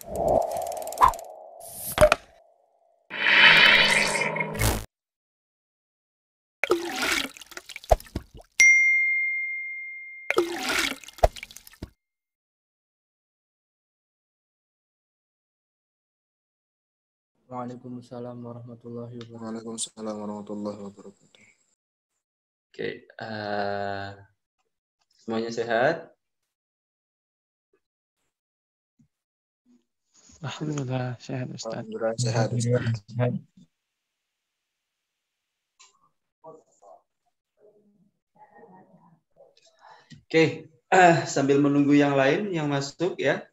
Waalaikumsalam warahmatullahi wabarakatuh. Waalaikumsalam warahmatullahi wabarakatuh. Oke, semuanya sehat? Alhamdulillah sehat Ustaz. Alhamdulillah sehat Ustaz. Oke, sambil menunggu yang lain yang masuk ya,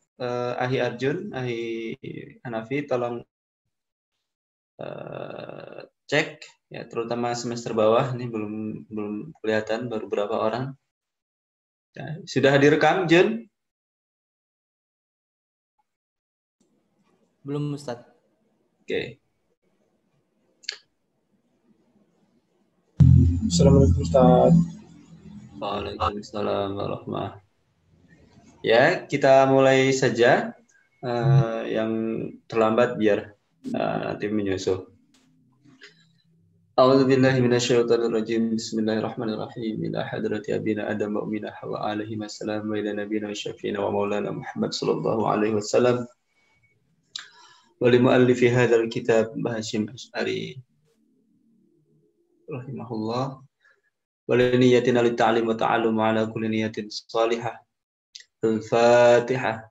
Ahi Arjun, Ahi Hanafi, tolong cek ya, terutama semester bawah ini belum kelihatan, baru beberapa orang. Ya, sudah direkam, Jun? Belum, Ustaz. Oke. Assalamualaikum Ustaz. Waalaikumsalam warahmatullahi. Ya, kita mulai saja. Yang terlambat biar nanti menyusul. A'udzubillahi minasyaitonirrajim. Bismillahirrahmanirrahim. Ila hadrati abina Adam wa umina Hawa alaihi wassalam wa ila nabiyina wa syafiina wa maulana Muhammad sallallahu alaihi wasallam. Wa li muallifi hadzal kitab Hashim Asy'ari rahimahullah. Wa li niyyatina lit ta'lim wa ta'allum ala kulli niyyatin salihah. Al-Fatihah.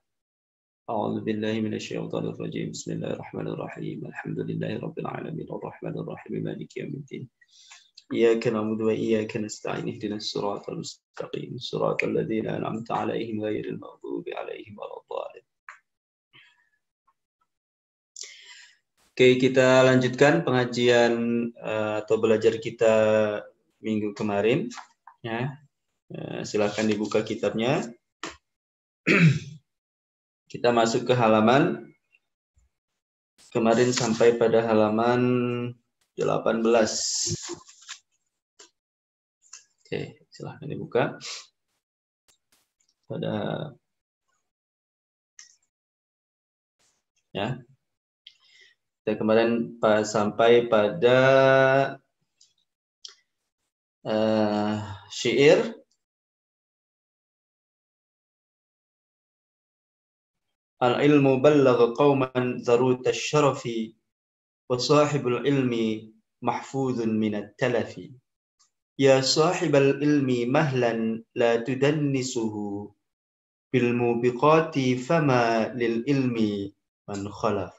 أعوذ بالله من الشيطان الرجيم بسم الله الرحمن الرحيم الحمد لله رب العالمين الرحمن الرحيم مالك يوم الدين إياك نعبد وإياك نستعين اهدنا الصراط المستقيم صراط الذين أنعمت عليهم غير المغضوب عليهم ولا الضالين. Oke, kita lanjutkan pengajian atau belajar kita minggu kemarin ya. Silakan dibuka kitabnya. Kita masuk ke halaman kemarin sampai pada halaman 18. Oke, silahkan dibuka. Pada ya. Kita kemarin sampai pada syair Al-ilmu ballagha qauman zarut asy-syarafi wa sahibul ilmi mahfuzun minat talafi. Ya sahibal ilmi mahlan la tudannisuhu bil mubiqati fama lil ilmi man khalaf.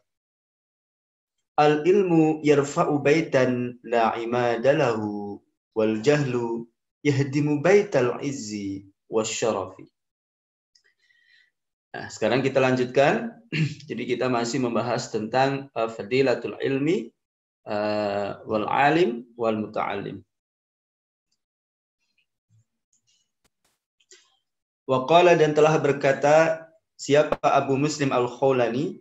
Al-ilmu yarfa'u baitan la imada lahu wal jahlu yahdimu baital izzi wasyarafi. Nah, sekarang kita lanjutkan. Jadi kita masih membahas tentang fadilatul ilmi wal alim wal muta'allim. Wa qala, dan telah berkata siapa Abu Muslim Al-Khawlani,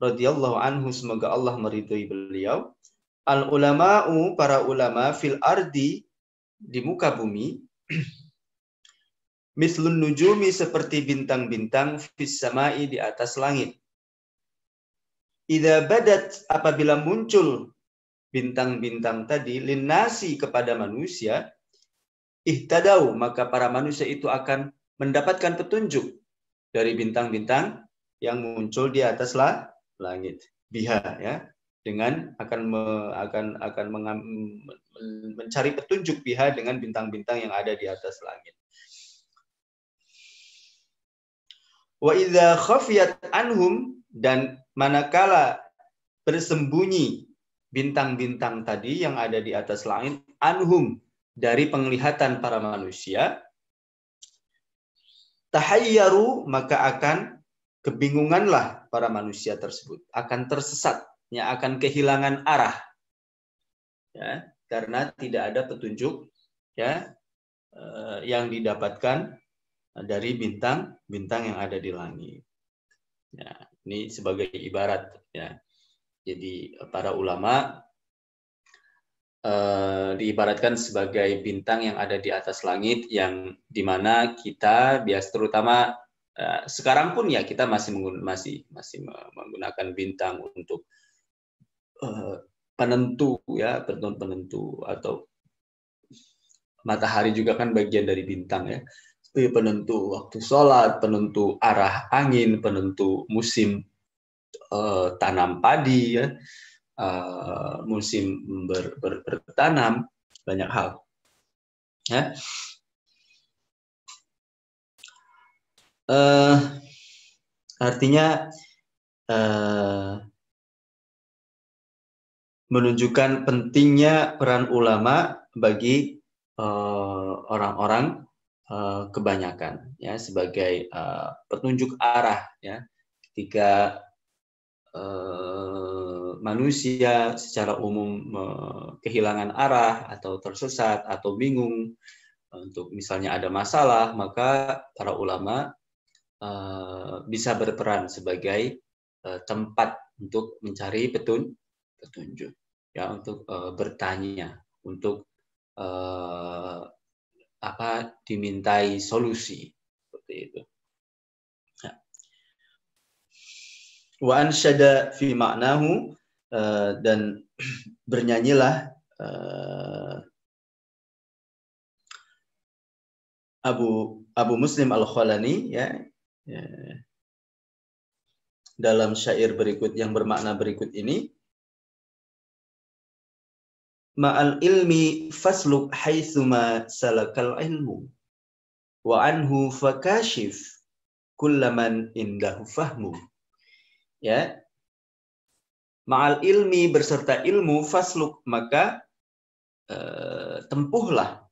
radhiyallahu anhu, semoga Allah meridhai beliau. Al ulama'u, para ulama, fil ardi, di muka bumi, mislun nujumi, seperti bintang-bintang, fis samai, di atas langit. Idza badat, apabila muncul bintang-bintang tadi, linnasi, kepada manusia, ihtadau, maka para manusia itu akan mendapatkan petunjuk dari bintang-bintang yang muncul di atas langit. Biha, ya, dengan akan mencari petunjuk biha dengan bintang-bintang yang ada di atas langit. Wa idza khafiyat anhum, dan manakala bersembunyi bintang-bintang tadi yang ada di atas langit, anhum, dari penglihatan para manusia, tahayyaru, maka akan kebingunganlah para manusia tersebut, akan tersesat, ya, akan kehilangan arah, ya, karena tidak ada petunjuk, ya, yang didapatkan dari bintang-bintang yang ada di langit. Ya, ini sebagai ibarat, ya. Jadi para ulama diibaratkan sebagai bintang yang ada di atas langit, yang dimana kita biasa, terutama Sekarang pun ya kita masih menggunakan bintang untuk penentu ya, penentu, atau matahari juga kan bagian dari bintang ya. Penentu waktu sholat, penentu arah angin, penentu musim tanam padi ya, musim bertanam, banyak hal ya. Artinya menunjukkan pentingnya peran ulama bagi orang-orang kebanyakan ya, sebagai petunjuk arah ya, ketika manusia secara umum kehilangan arah atau tersesat atau bingung, untuk misalnya ada masalah, maka para ulama bisa berperan sebagai tempat untuk mencari petunjuk ya, untuk bertanya, untuk dimintai solusi seperti itu. Wa ansyada fi ma'nahu, dan bernyanyilah Abu Muslim Al-Khalani ya, dalam syair berikut yang bermakna berikut ini, ma'al ilmi fasluk haitsuma salakal ilmu wa anhu fakashif kullaman indahu fahmu. Ya, ma'al ilmi, berserta ilmu, fasluk, maka tempuhlah,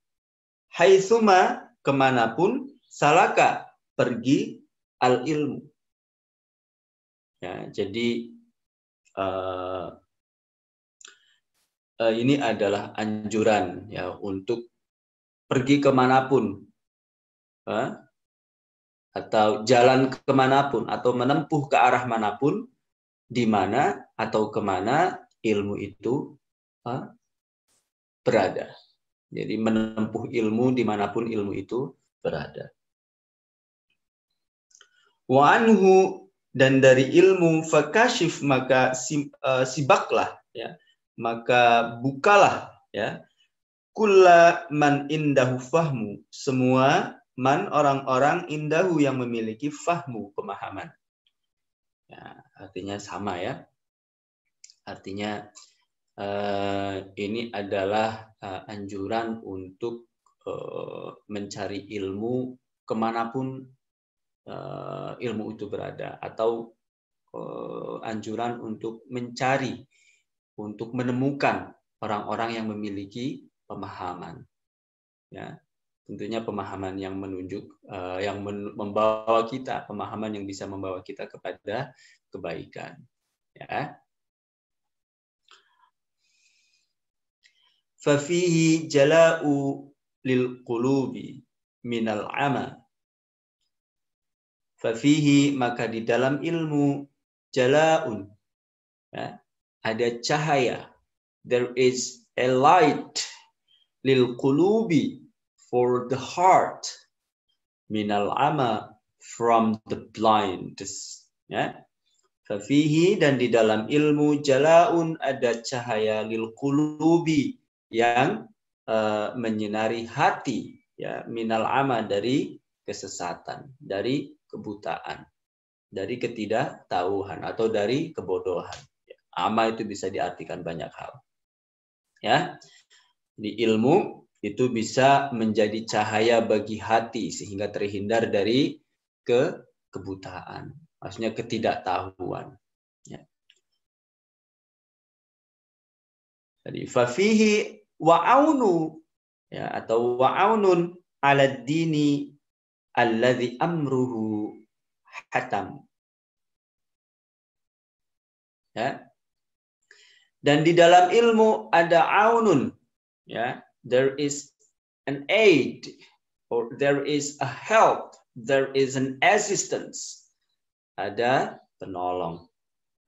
haitsuma, kemanapun, salaka, pergi, al ilmu. Ya, jadi ini adalah anjuran ya, untuk pergi kemanapun, atau jalan kemanapun, atau menempuh ke arah manapun, di mana atau kemana ilmu itu berada. Jadi menempuh ilmu dimanapun ilmu itu berada. Wa anhu, dan dari ilmu, fakashif, maka sibaklah ya, maka bukalah ya, kulla man indahu fahmu, semua man, orang-orang, indahu, yang memiliki fahmu, pemahaman. Ya, artinya sama ya. Artinya ini adalah anjuran untuk mencari ilmu kemanapun ilmu itu berada, atau anjuran untuk mencari, untuk menemukan orang-orang yang memiliki pemahaman. Ya, tentunya pemahaman yang menunjuk, yang membawa kita, pemahaman yang bisa membawa kita kepada kebaikan. Ya. Fafihi jala'u lil qulubi minal ama. Fafihi, maka di dalam ilmu, jala'un, ya, ada cahaya. There is a light lil qulubi, for the heart, minal ama, from the blindness. Ya. Fafihi, dan di dalam ilmu, jala'un, ada cahaya, lil qulubi, yang menyinari hati ya, minal ama, dari kesesatan, dari kebutaan, dari ketidaktahuan, atau dari kebodohan. Ama itu bisa diartikan banyak hal. Ya, di ilmu itu bisa menjadi cahaya bagi hati sehingga terhindar dari kebutaan, maksudnya ketidaktahuan. Ya. Jadi fafihi wa'aunu, ya, atau wa'aunun ala dini alladhi amruhu hatam. Ya. Dan di dalam ilmu ada aunun, ya, there is an aid, or there is a help, there is an assistance, ada penolong,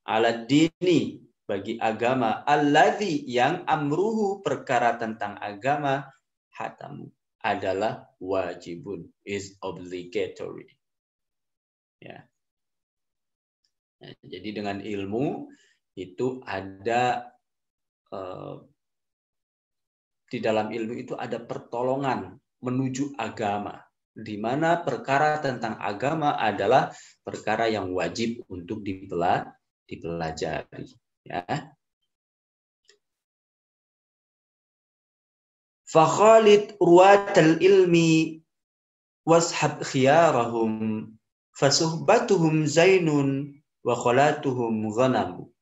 ala dini, bagi agama, alladzi, yang amruhu, perkara tentang agama, hatamu, adalah wajibun, is obligatory. Ya. Nah, jadi dengan ilmu itu ada di dalam ilmu itu ada pertolongan menuju agama, di mana perkara tentang agama adalah perkara yang wajib untuk dipelajari. Ya. Fakhalid ruwatal ilmi washab khiyarahum fasuhbatuhum zainun wa khalatuhum ghanamu.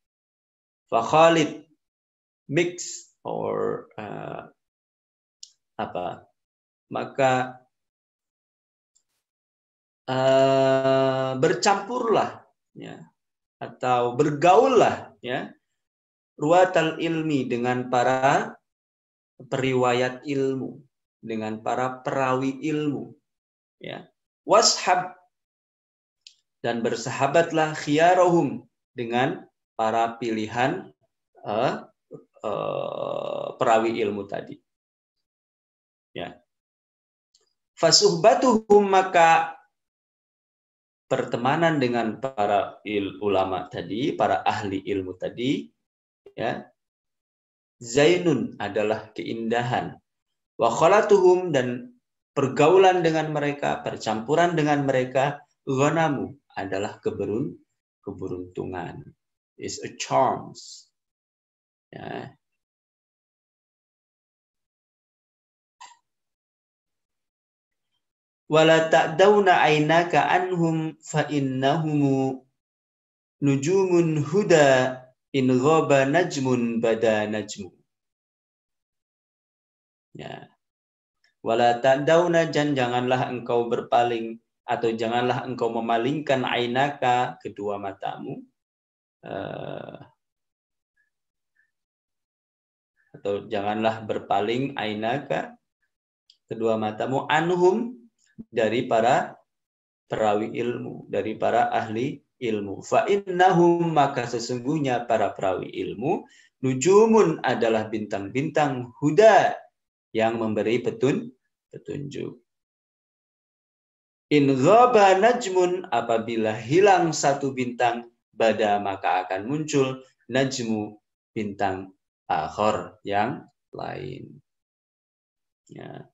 Fakhalid mix or maka bercampurlah ya atau bergaullah ya ruwatal ilmi dengan para periwayat ilmu, dengan para perawi ilmu ya, washab dan bersahabatlah khiyarahum dengan para pilihan perawi ilmu tadi ya. Fasuhbatuhum maka pertemanan dengan para ulama tadi, para ahli ilmu tadi ya, zainun adalah keindahan, wa khalatuhum dan pergaulan dengan mereka, percampuran dengan mereka, ghanamu adalah keberuntungan, is a charms ya. Wala ta'dawna aynaka anhum fa innahum nujumun huda in ghaba najmun bada najmu. Ya. Wala ta'dawna, janganlah engkau berpaling atau janganlah engkau memalingkan ainaka kedua matamu atau janganlah berpaling ainaka kedua matamu anhum dari para perawi ilmu, dari para ahli ilmu. Fa innahum maka sesungguhnya para perawi ilmu nujumun adalah bintang-bintang huda yang memberi petunjuk. In ghaba najmun, apabila hilang satu bintang, bada maka akan muncul najmu, bintang akhar yang lain. Ya.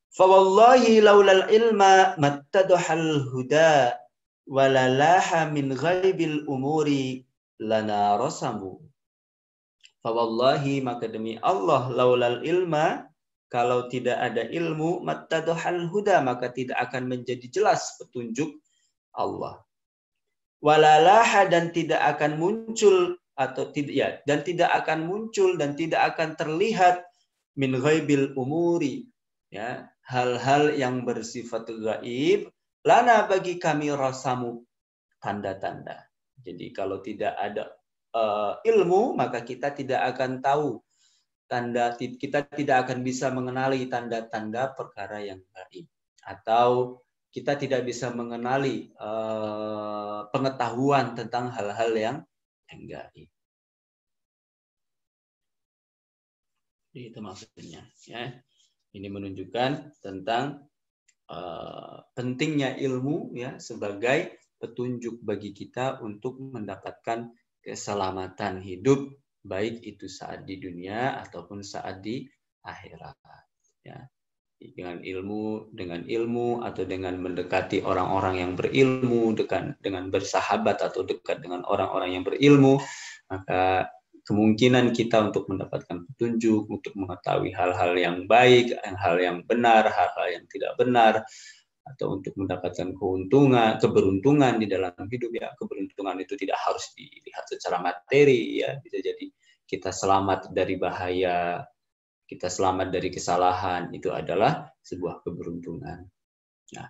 Fa wallahi laulal ilma mattadhal huda walalaha min ghaibil umuri lana rasamu. Fa wallahi maka demi Allah laulal ilma, kalau tidak ada ilmu, mattadhal huda maka tidak akan menjadi jelas petunjuk Allah. Walalaha dan tidak akan muncul atau tidak ya, dan tidak akan muncul dan tidak akan terlihat min ghaibil umuri ya, hal-hal yang bersifat gaib, lana bagi kami rasamu, tanda-tanda. Jadi kalau tidak ada ilmu maka kita tidak akan tahu tanda, kita tidak akan bisa mengenali tanda-tanda perkara yang gaib, atau kita tidak bisa mengenali pengetahuan tentang hal-hal yang gaib. Itu maksudnya ya. Ini menunjukkan tentang pentingnya ilmu ya sebagai petunjuk bagi kita untuk mendapatkan keselamatan hidup, baik itu saat di dunia ataupun saat di akhirat ya. Dengan ilmu atau dengan mendekati orang-orang yang berilmu, dengan bersahabat atau dekat dengan orang-orang yang berilmu, maka kemungkinan kita untuk mendapatkan petunjuk, untuk mengetahui hal-hal yang baik, hal yang benar, hal-hal yang tidak benar, atau untuk mendapatkan keberuntungan di dalam hidup ya. Keberuntungan itu tidak harus dilihat secara materi ya, bisa jadi kita selamat dari bahaya, kita selamat dari kesalahan, itu adalah sebuah keberuntungan. Nah,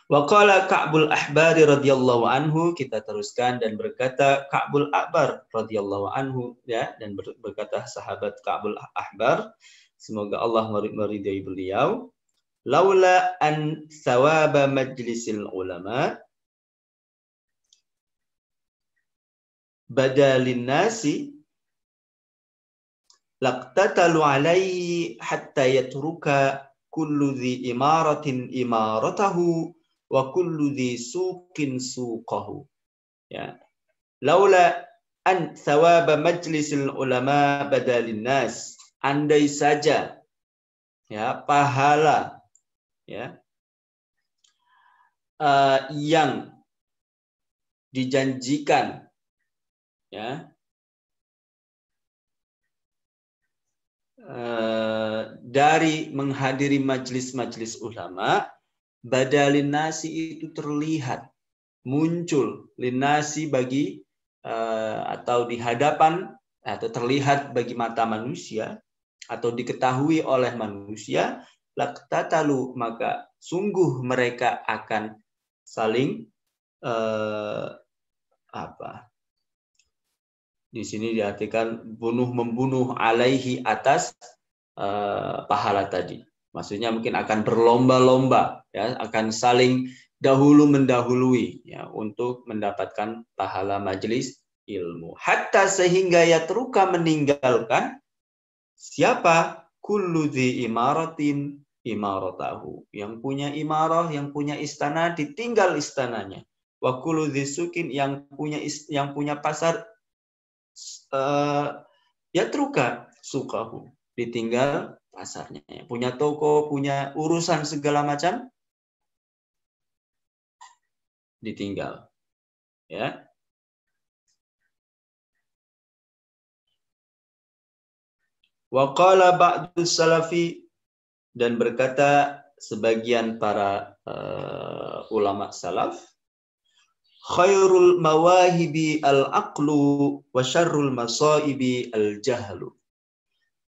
wa qala Ka'bul Ahbar radhiyallahu anhu, kita teruskan dan berkata Ka'bul Ahbar radhiyallahu anhu ya, dan berkata sahabat Ka'bul Ahbar, semoga Allah meridai beliau, laula an thawaba majlisil ulama badalin nasi laqtatalu alaihi hatta yatruka kullu dhi imaratin imaratahu wa kullu dhi suqin suqahu. Ya. Laula an thawaba majlisil ulama badalin nas. Andai saja ya pahala ya yang dijanjikan ya dari menghadiri majelis-majelis ulama, badalin nasi itu terlihat muncul linasi bagi atau di hadapan atau terlihat bagi mata manusia atau diketahui oleh manusia, laqtatalu, maka sungguh mereka akan saling di sini diartikan bunuh-membunuh alaihi atas pahala tadi. Maksudnya mungkin akan berlomba-lomba, ya, akan saling dahulu mendahului ya, untuk mendapatkan pahala majelis ilmu. Hatta sehingga yatruka meninggalkan siapa? Kullu dhi imaratin imaratahu. Yang punya imarah, yang punya istana ditinggal istananya. Wa kullu dhi sukin, yang punya pasar yatruka sukahu, ditinggal pasarnya. Punya toko, punya urusan segala macam ditinggal. Ya. Wa qala ba'du salafi, dan berkata sebagian para ulama salaf, khairul mawahibi al-aqlu wa syarrul masaibi al-jahlu.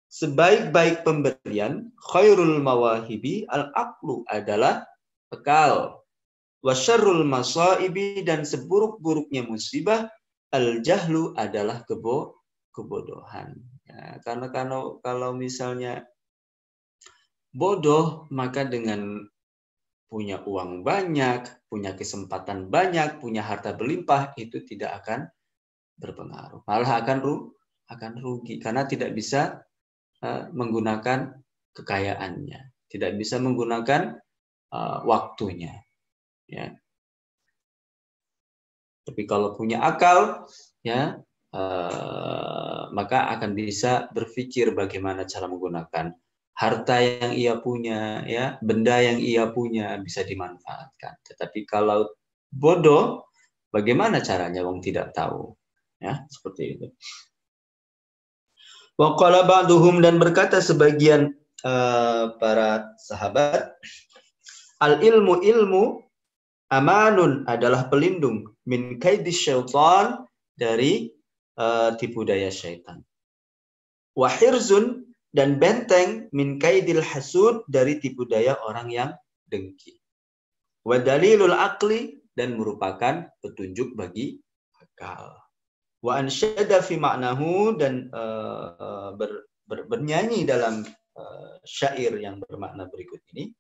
Sebaik-baik pemberian, khairul mawahibi al-aqlu adalah akal, wa syarrul masaibi, dan seburuk-buruknya musibah, al-jahlu adalah kebodohan. Ya, karena kalau misalnya bodoh, maka dengan punya uang banyak, punya kesempatan banyak, punya harta berlimpah, itu tidak akan berpengaruh. Malah akan rugi karena tidak bisa menggunakan kekayaannya, tidak bisa menggunakan waktunya. Ya. Tapi kalau punya akal, ya, maka akan bisa berpikir bagaimana cara menggunakan harta yang ia punya, ya, benda yang ia punya bisa dimanfaatkan. Tetapi kalau bodoh, bagaimana caranya wong tidak tahu? Ya, seperti itu. Wa qala ba'duhum, dan berkata sebagian para sahabat, al ilmu amanun, adalah pelindung, min kaidis syaitan, dari tipu daya syaitan. Wa hirzun, dan benteng, min kaidil hasud, dari tipu daya orang yang dengki. Wa dalilul aqli, dan merupakan petunjuk bagi akal. Wa ansyada fi ma'nahu, dan bernyanyi dalam syair yang bermakna berikut ini.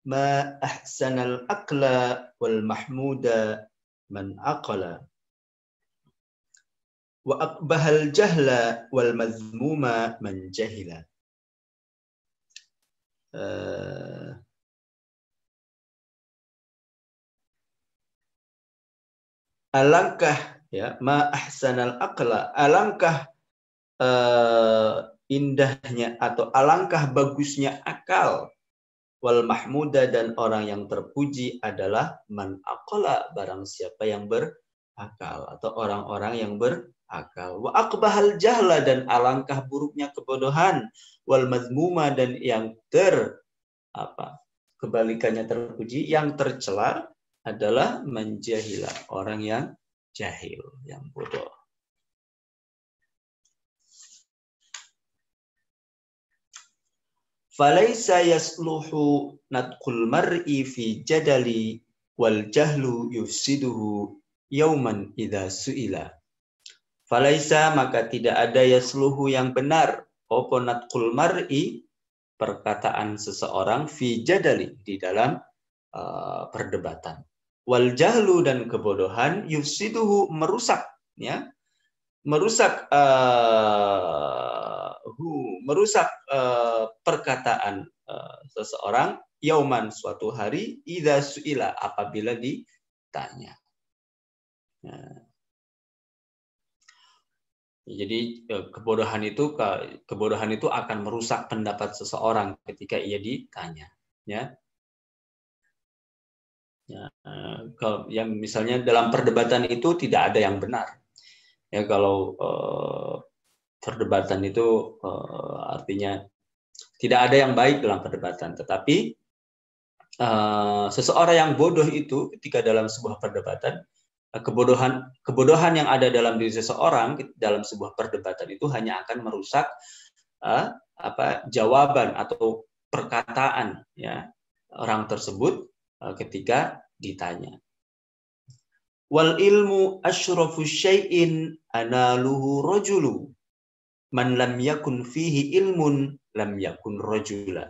Ma ahsanal aqla wal mahmuda man aqala, wa aqbahal jahla wal mazmuma man jahila. Alangkah, ya, ma ahsanal aqla, alangkah indahnya atau alangkah bagusnya akal, wal mahmuda, dan orang yang terpuji adalah man aqala, barang siapa yang berakal atau orang-orang yang berakal. Wa aqbahal jahla, dan alangkah buruknya kebodohan, wal mazmuma, dan yang kebalikannya terpuji, yang tercela adalah menjahila, orang yang jahil, yang bodoh. Falaisa yasluhu nadqul mar'i fi jadali wal jahlu yufsiduhu yauman idza su'ila. Falaisa, maka tidak ada yasluhu yang benar, opo nadqul mar'i, perkataan seseorang, fi jadali, di dalam perdebatan. Wal jahlu, dan kebodohan, yufsiduhu, merusak, ya, merusak perkataan seseorang yauman suatu hari idza suila apabila ditanya. Jadi kebodohan itu akan merusak pendapat seseorang ketika ia ditanya, ya. Kalau yang misalnya dalam perdebatan itu tidak ada yang benar, ya. Kalau perdebatan itu artinya tidak ada yang baik dalam perdebatan, tetapi seseorang yang bodoh itu ketika dalam sebuah perdebatan, kebodohan yang ada dalam diri seseorang dalam sebuah perdebatan itu hanya akan merusak jawaban atau perkataan, ya, orang tersebut ketika ditanya. Wal ilmu asyrafu syai'in analuhu rajulu man lam yakun fihi ilmun lam yakun rajula.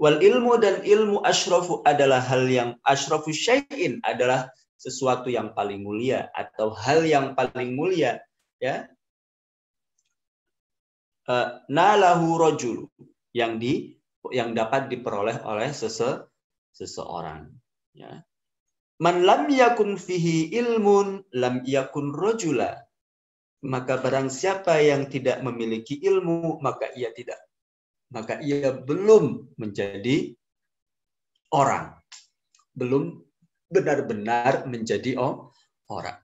Wal ilmu, dan ilmu asyrafu adalah hal yang asyrafu syai'in adalah sesuatu yang paling mulia atau hal yang paling mulia, ya. Nalahu rajul, yang dapat diperoleh oleh seseorang, ya. Man lam yakun fihi ilmun lam yakun rajula. Maka barang siapa yang tidak memiliki ilmu, maka ia belum menjadi orang. Belum benar-benar menjadi orang,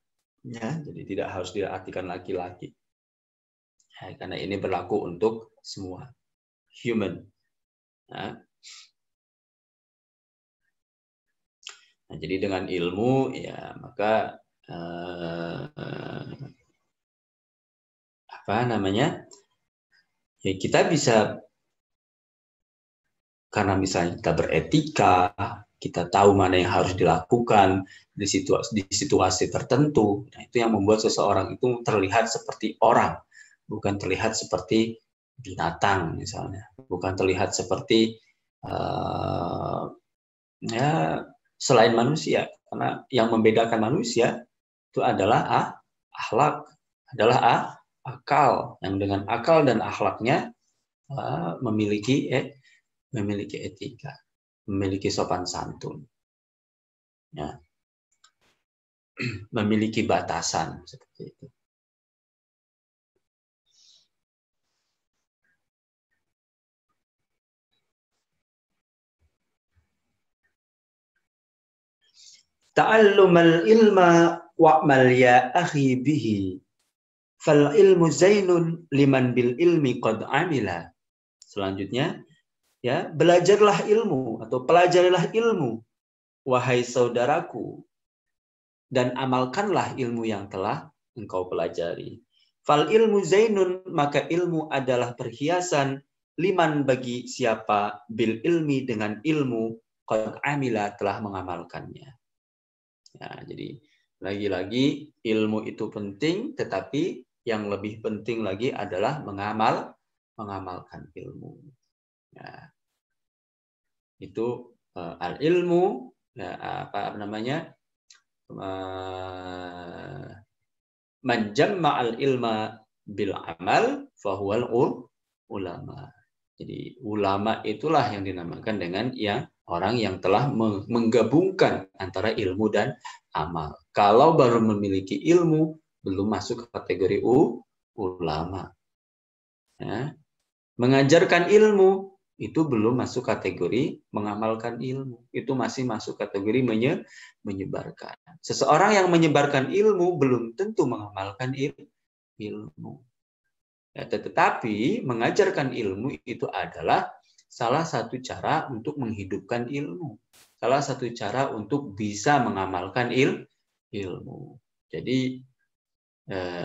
ya. Jadi tidak harus diartikan laki-laki, ya, karena ini berlaku untuk semua human, ya. Nah, jadi dengan ilmu, ya, maka ya, kita bisa, karena misalnya kita beretika, kita tahu mana yang harus dilakukan di situasi tertentu. Nah, itu yang membuat seseorang itu terlihat seperti orang, bukan terlihat seperti binatang misalnya, bukan terlihat seperti ya, selain manusia. Karena yang membedakan manusia itu adalah akhlak, adalah akal, yang dengan akal dan akhlaknya memiliki etika, memiliki sopan santun, ya, memiliki batasan seperti itu. Ta'allumal ilma wa'mal ya akhi bihi fal ilmu zainun liman bil ilmi qad amila. Selanjutnya, ya, belajarlah ilmu atau pelajarilah ilmu, wahai saudaraku, dan amalkanlah ilmu yang telah engkau pelajari. Fal ilmu zainun, maka ilmu adalah perhiasan, liman, bagi siapa, bil ilmi, dengan ilmu, qad amila, telah mengamalkannya. Ya, jadi lagi-lagi ilmu itu penting, tetapi yang lebih penting lagi adalah mengamalkan ilmu. Ya. Itu al ilmu, ya, man jamma'al ilma bil amal fahuwal ulama. Jadi ulama itulah yang dinamakan dengan orang yang telah menggabungkan antara ilmu dan amal. Kalau baru memiliki ilmu, belum masuk ke kategori ulama. Ya. Mengajarkan ilmu itu belum masuk kategori mengamalkan ilmu. Itu masih masuk kategori menyebarkan. Seseorang yang menyebarkan ilmu belum tentu mengamalkan ilmu. Ya, tetapi mengajarkan ilmu itu adalah salah satu cara untuk menghidupkan ilmu. Salah satu cara untuk bisa mengamalkan ilmu. Jadi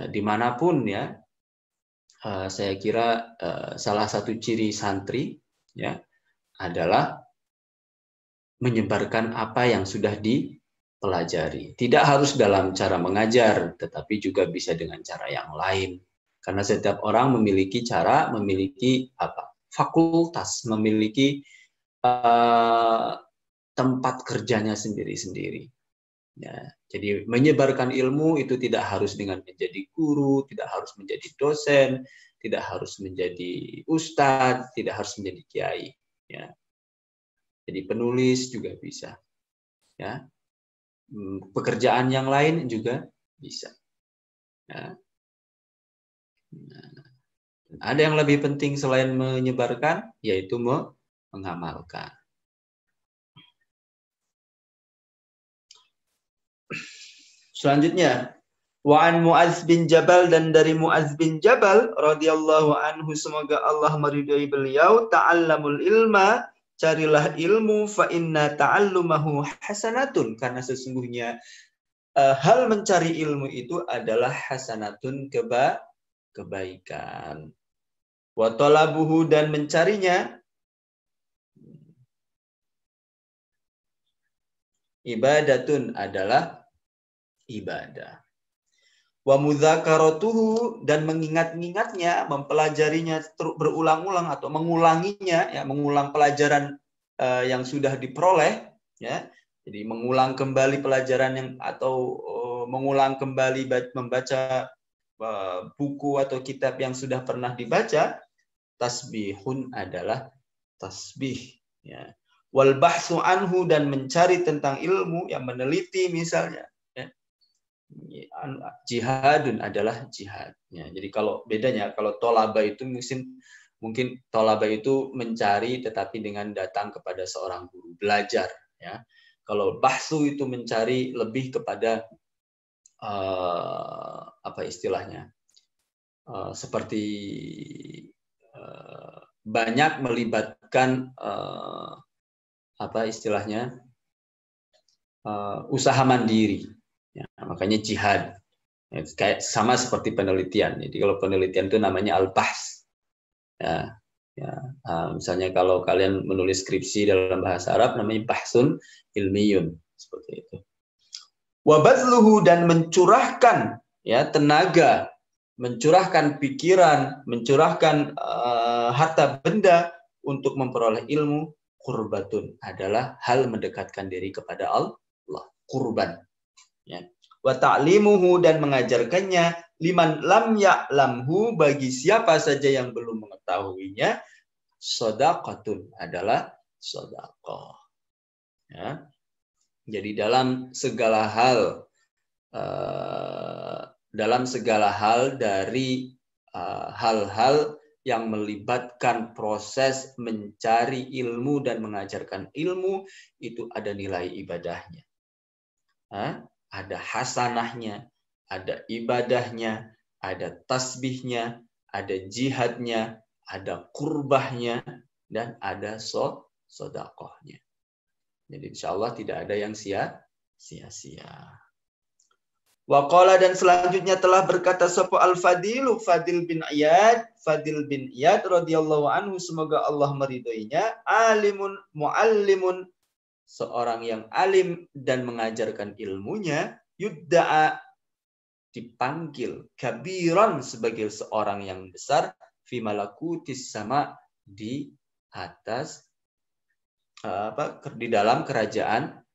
dimanapun, ya, saya kira salah satu ciri santri, ya, adalah menyebarkan apa yang sudah dipelajari. Tidak harus dalam cara mengajar, tetapi juga bisa dengan cara yang lain. Karena setiap orang memiliki cara, memiliki fakultas, memiliki tempat kerjanya sendiri-sendiri. Ya, jadi menyebarkan ilmu itu tidak harus dengan menjadi guru, tidak harus menjadi dosen, tidak harus menjadi ustadz, tidak harus menjadi kiai. Ya. Jadi penulis juga bisa. Ya. Pekerjaan yang lain juga bisa. Ya. Nah, ada yang lebih penting selain menyebarkan, yaitu mengamalkan. Selanjutnya, Wa'an Mu'adz bin Jabal, dan dari Mu'adz bin Jabal radhiyallahu anhu, semoga Allah meridhai beliau, ta'allamul ilma, carilah ilmu, fa inna ta'allumahu hasanatun, karena sesungguhnya hal mencari ilmu itu adalah hasanatun, kebaikan. Wa talabuhu, dan mencarinya, ibadatun, adalah ibadah. Wa mudzakaratuhu, dan mengingat-ingatnya, mempelajarinya berulang-ulang atau mengulanginya, ya, mengulang pelajaran yang sudah diperoleh, ya. Jadi mengulang kembali pelajaran yang atau mengulang kembali membaca buku atau kitab yang sudah pernah dibaca, tasbihun, adalah tasbih, ya. Wal bahsu anhu, dan mencari tentang ilmu, yang meneliti misalnya, ya. Jihadun, adalah jihad, ya. Jadi kalau bedanya, kalau tolaba itu mungkin tolaba itu mencari tetapi dengan datang kepada seorang guru, belajar, ya. Kalau bahsu itu mencari lebih kepada apa istilahnya, seperti banyak melibatkan apa istilahnya, usaha mandiri, ya, makanya jihad, ya, kayak sama seperti penelitian. Jadi kalau penelitian itu namanya al-bahs, ya, ya. Misalnya kalau kalian menulis skripsi dalam bahasa Arab namanya bahsun ilmiyun, seperti itu. Wa bazluhu, dan mencurahkan, ya, tenaga, mencurahkan pikiran, mencurahkan harta benda untuk memperoleh ilmu, qurbatun, adalah hal mendekatkan diri kepada Allah, kurban, ya. Wa ta'limuhu, dan mengajarkannya, liman lam ya'lamhu, bagi siapa saja yang belum mengetahuinya, shadaqatun, adalah sedekah, ya. Jadi dalam segala hal dari hal-hal yang melibatkan proses mencari ilmu dan mengajarkan ilmu, itu ada nilai ibadahnya, ada hasanahnya, ada ibadahnya, ada tasbihnya, ada jihadnya, ada kurbahnya, dan ada sedekahnya. Jadi insya Allah tidak ada yang sia-sia. Waqala, dan selanjutnya telah berkata sapa al-Fadilu, Fadil bin Iyad radhiyallahu anhu, semoga Allah meridhoinya, alimun muallimun, seorang yang alim dan mengajarkan ilmunya, yudda'a, dipanggil, kabiran, sebagai seorang yang besar, fi malakutis sama, di atas di dalam kerajaan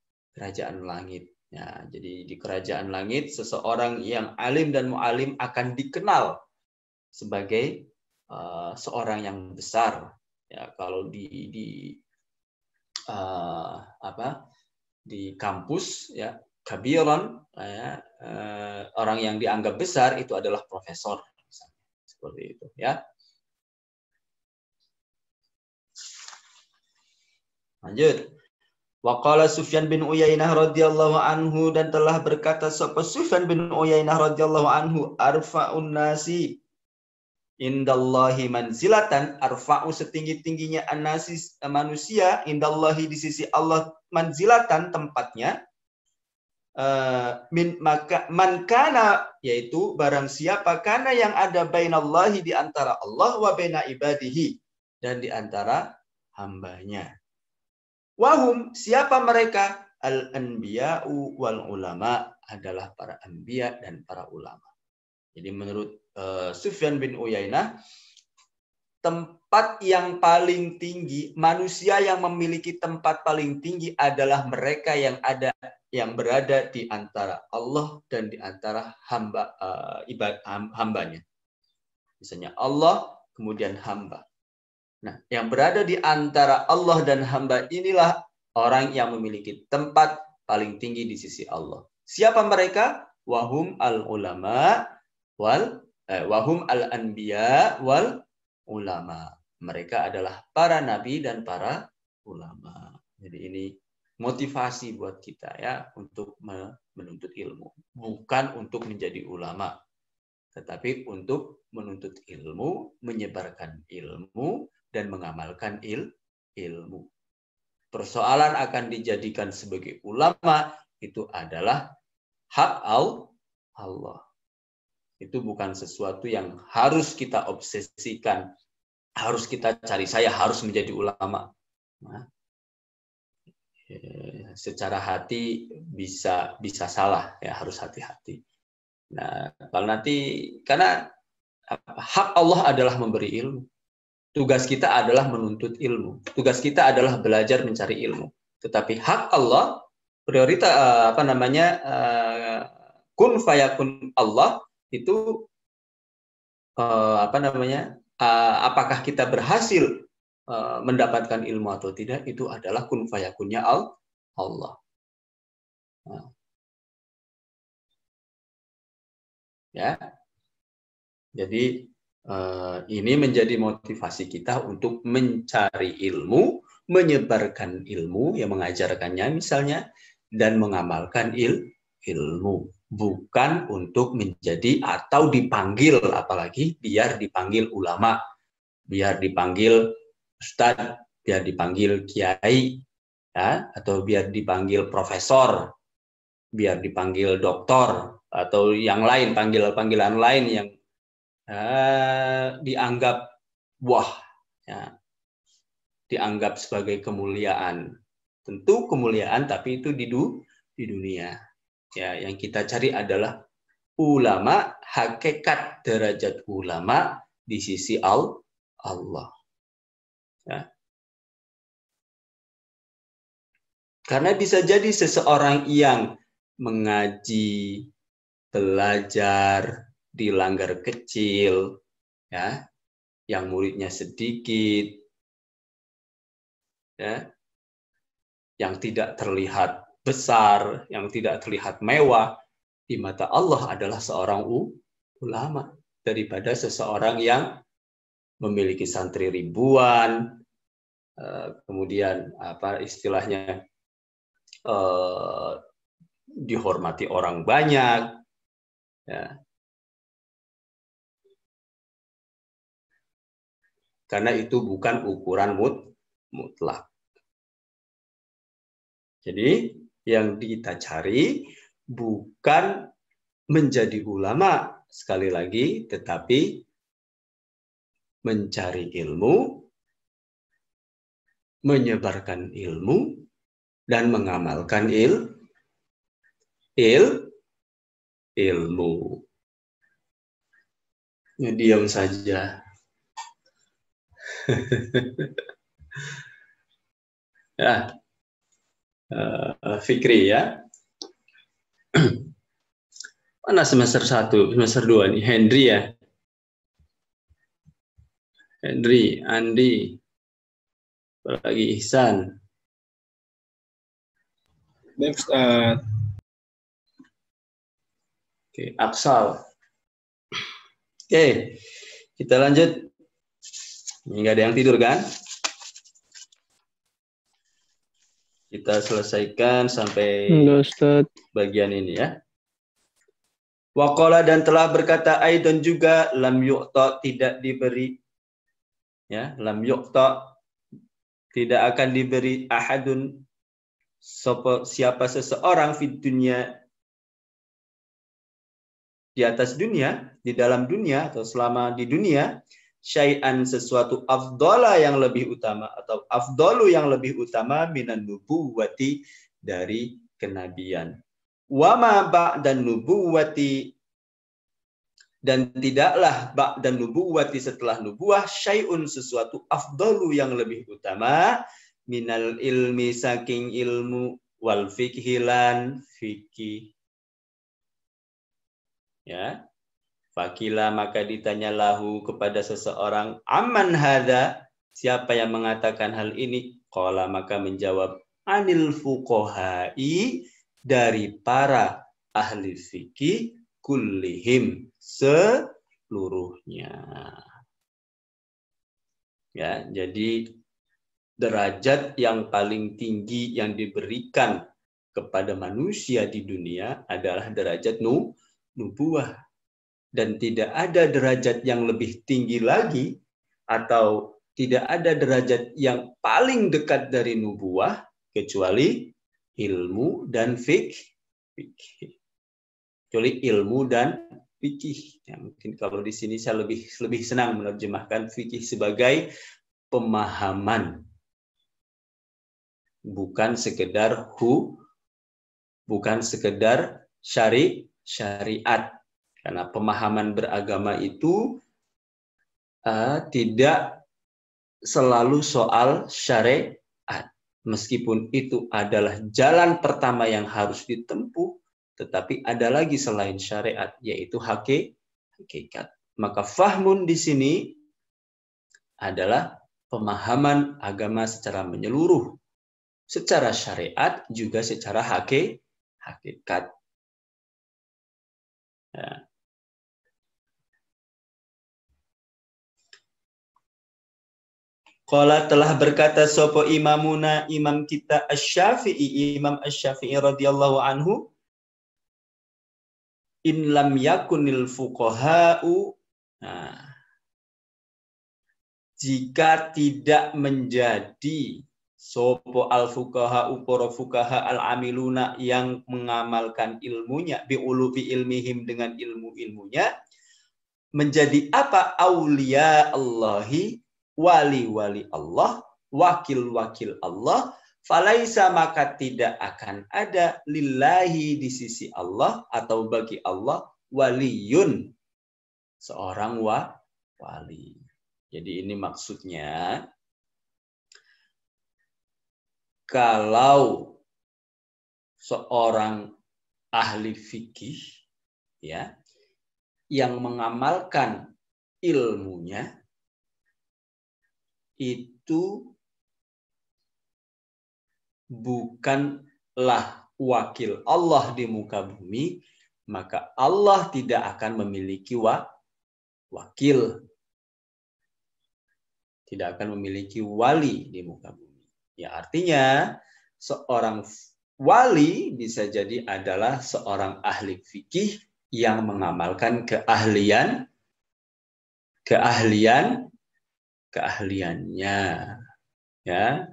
langit. Ya, jadi di kerajaan langit seseorang yang alim dan mu'alim akan dikenal sebagai seorang yang besar. Ya, kalau di kampus, ya, kabiran, ya, orang yang dianggap besar itu adalah profesor, misalnya. Seperti itu, ya. Lanjut. Waqala Sufyan bin Uyainah radhiyallahu anhu, dan telah berkata sapa Sufyan bin Uyainah radhiyallahu anhu, arfa'un nasi indallahi manzilatan, arfa'u, setinggi-tingginya an-nasi, manusia, indallahi, di sisi Allah, manzilatan, tempatnya, man kana, yaitu barang siapa, kana, yang ada, bainallahi, di antara Allah, wa baina ibadihi, dan di antara hambanya. Wahum, siapa mereka? Al-anbiya'u wal ulama, adalah para anbiya dan para ulama. Jadi menurut Sufyan bin Uyainah, tempat yang paling tinggi, manusia yang memiliki tempat paling tinggi adalah mereka yang berada di antara Allah dan di antara hambanya. Misalnya Allah, kemudian hamba. Nah, yang berada di antara Allah dan hamba inilah orang yang memiliki tempat paling tinggi di sisi Allah. Siapa mereka? Wahum al-ulama wahum al-anbiya wal ulama. Mereka adalah para nabi dan para ulama. Jadi ini motivasi buat kita ya untuk menuntut ilmu. Bukan untuk menjadi ulama, tetapi untuk menuntut ilmu, menyebarkan ilmu, dan mengamalkan ilmu. Persoalan akan dijadikan sebagai ulama itu adalah hak Allah. Itu bukan sesuatu yang harus kita obsesikan, harus kita cari. Saya harus menjadi ulama. Nah, secara hati bisa salah ya, harus hati-hati. Nah, kalau nanti karena hak Allah adalah memberi ilmu. Tugas kita adalah menuntut ilmu. Tugas kita adalah belajar mencari ilmu. Tetapi hak Allah, prioritas kun fayakun Allah itu apakah kita berhasil mendapatkan ilmu atau tidak, itu adalah kun fayakunnya Allah. Nah. Ya. Jadi ini menjadi motivasi kita untuk mencari ilmu, menyebarkan ilmu, yang mengajarkannya misalnya, dan mengamalkan ilmu. Bukan untuk menjadi atau dipanggil, apalagi biar dipanggil ulama, biar dipanggil ustadz, biar dipanggil kiai, ya, atau biar dipanggil profesor, biar dipanggil doktor, atau yang lain, panggilan lain yang dianggap ya, dianggap sebagai kemuliaan. Tentu kemuliaan, tapi itu di dunia. Ya, yang kita cari adalah ulama, hakikat derajat ulama di sisi Allah. Ya. Karena bisa jadi seseorang yang mengaji, belajar di langgar kecil, ya, yang muridnya sedikit, ya, yang tidak terlihat besar, yang tidak terlihat mewah, di mata Allah adalah seorang ulama daripada seseorang yang memiliki santri ribuan, kemudian istilahnya dihormati orang banyak, ya. Karena itu bukan ukuran mutlak. Jadi yang kita cari bukan menjadi ulama sekali lagi, tetapi mencari ilmu, menyebarkan ilmu, dan mengamalkan ilmu. Ya, diam saja. Ya, Fikri ya. Mana semester 1, semester 2 nih? Henry ya. Henry, Andi, apalagi Ihsan. Next, Oke, Aksal. Oke, kita lanjut. Ini nggak ada yang tidur kan? Kita selesaikan sampai bagian ini ya. Waqala, dan telah berkata aidan juga, lam yu'ta, tidak diberi, ya, lam yu'ta, tidak akan diberi ahadun, siapa seseorang di dunia, di atas dunia, di dalam dunia atau selama di dunia, syai'an, sesuatu, afdala, yang lebih utama, atau afdalu, yang lebih utama, minan nubuwati, dari kenabian. Wama ba'dan nubuwati, dan tidaklah ba'dan nubuwati, setelah nubuah, syai'un, sesuatu, afdalu, yang lebih utama, minal ilmi, saking ilmu, wal fikhilan, fikih. Ya. Fakila, maka ditanya lahu, kepada seseorang, aman hadza, Siapa yang mengatakan hal ini? Qala, maka menjawab, anil fuqahai, dari para ahli fikih, kullihim, seluruhnya. Ya, jadi derajat yang paling tinggi yang diberikan kepada manusia di dunia adalah derajat nubuwah. Dan tidak ada derajat yang lebih tinggi lagi, atau tidak ada derajat yang paling dekat dari nubuwah, kecuali ilmu dan fikih. Kecuali ilmu dan fikih. Ya, mungkin kalau di sini saya lebih senang menerjemahkan fikih sebagai pemahaman. Bukan sekedar syariat. Karena pemahaman beragama itu tidak selalu soal syariat. Meskipun itu adalah jalan pertama yang harus ditempuh, tetapi ada lagi selain syariat, yaitu hakikat. Maka fahmun di sini adalah pemahaman agama secara menyeluruh. Secara syariat juga secara hakikat. Ya. Qala, telah berkata sopo imamuna, imam kita Asy-Syafi'i, Imam Asy-Syafi'i radhiyallahu anhu, in lam yakunil fuqaha'u, jika tidak menjadi sopo al-fuqaha'u, para fuqaha al-amiluna, yang mengamalkan ilmunya, bi'ulufi ilmihim, dengan ilmu-ilmunya, menjadi apa? Aulia Allahi, wali-wali Allah, wakil-wakil Allah, falaisa, maka tidak akan ada, lillahi, di sisi Allah atau bagi Allah, waliyun, seorang wali. Jadi ini maksudnya, kalau seorang ahli fikih, ya, yang mengamalkan ilmunya itu bukanlah wakil Allah di muka bumi, maka Allah tidak akan memiliki wakil, tidak akan memiliki wali di muka bumi. Ya, artinya seorang wali bisa jadi adalah seorang ahli fikih yang mengamalkan keahliannya, ya.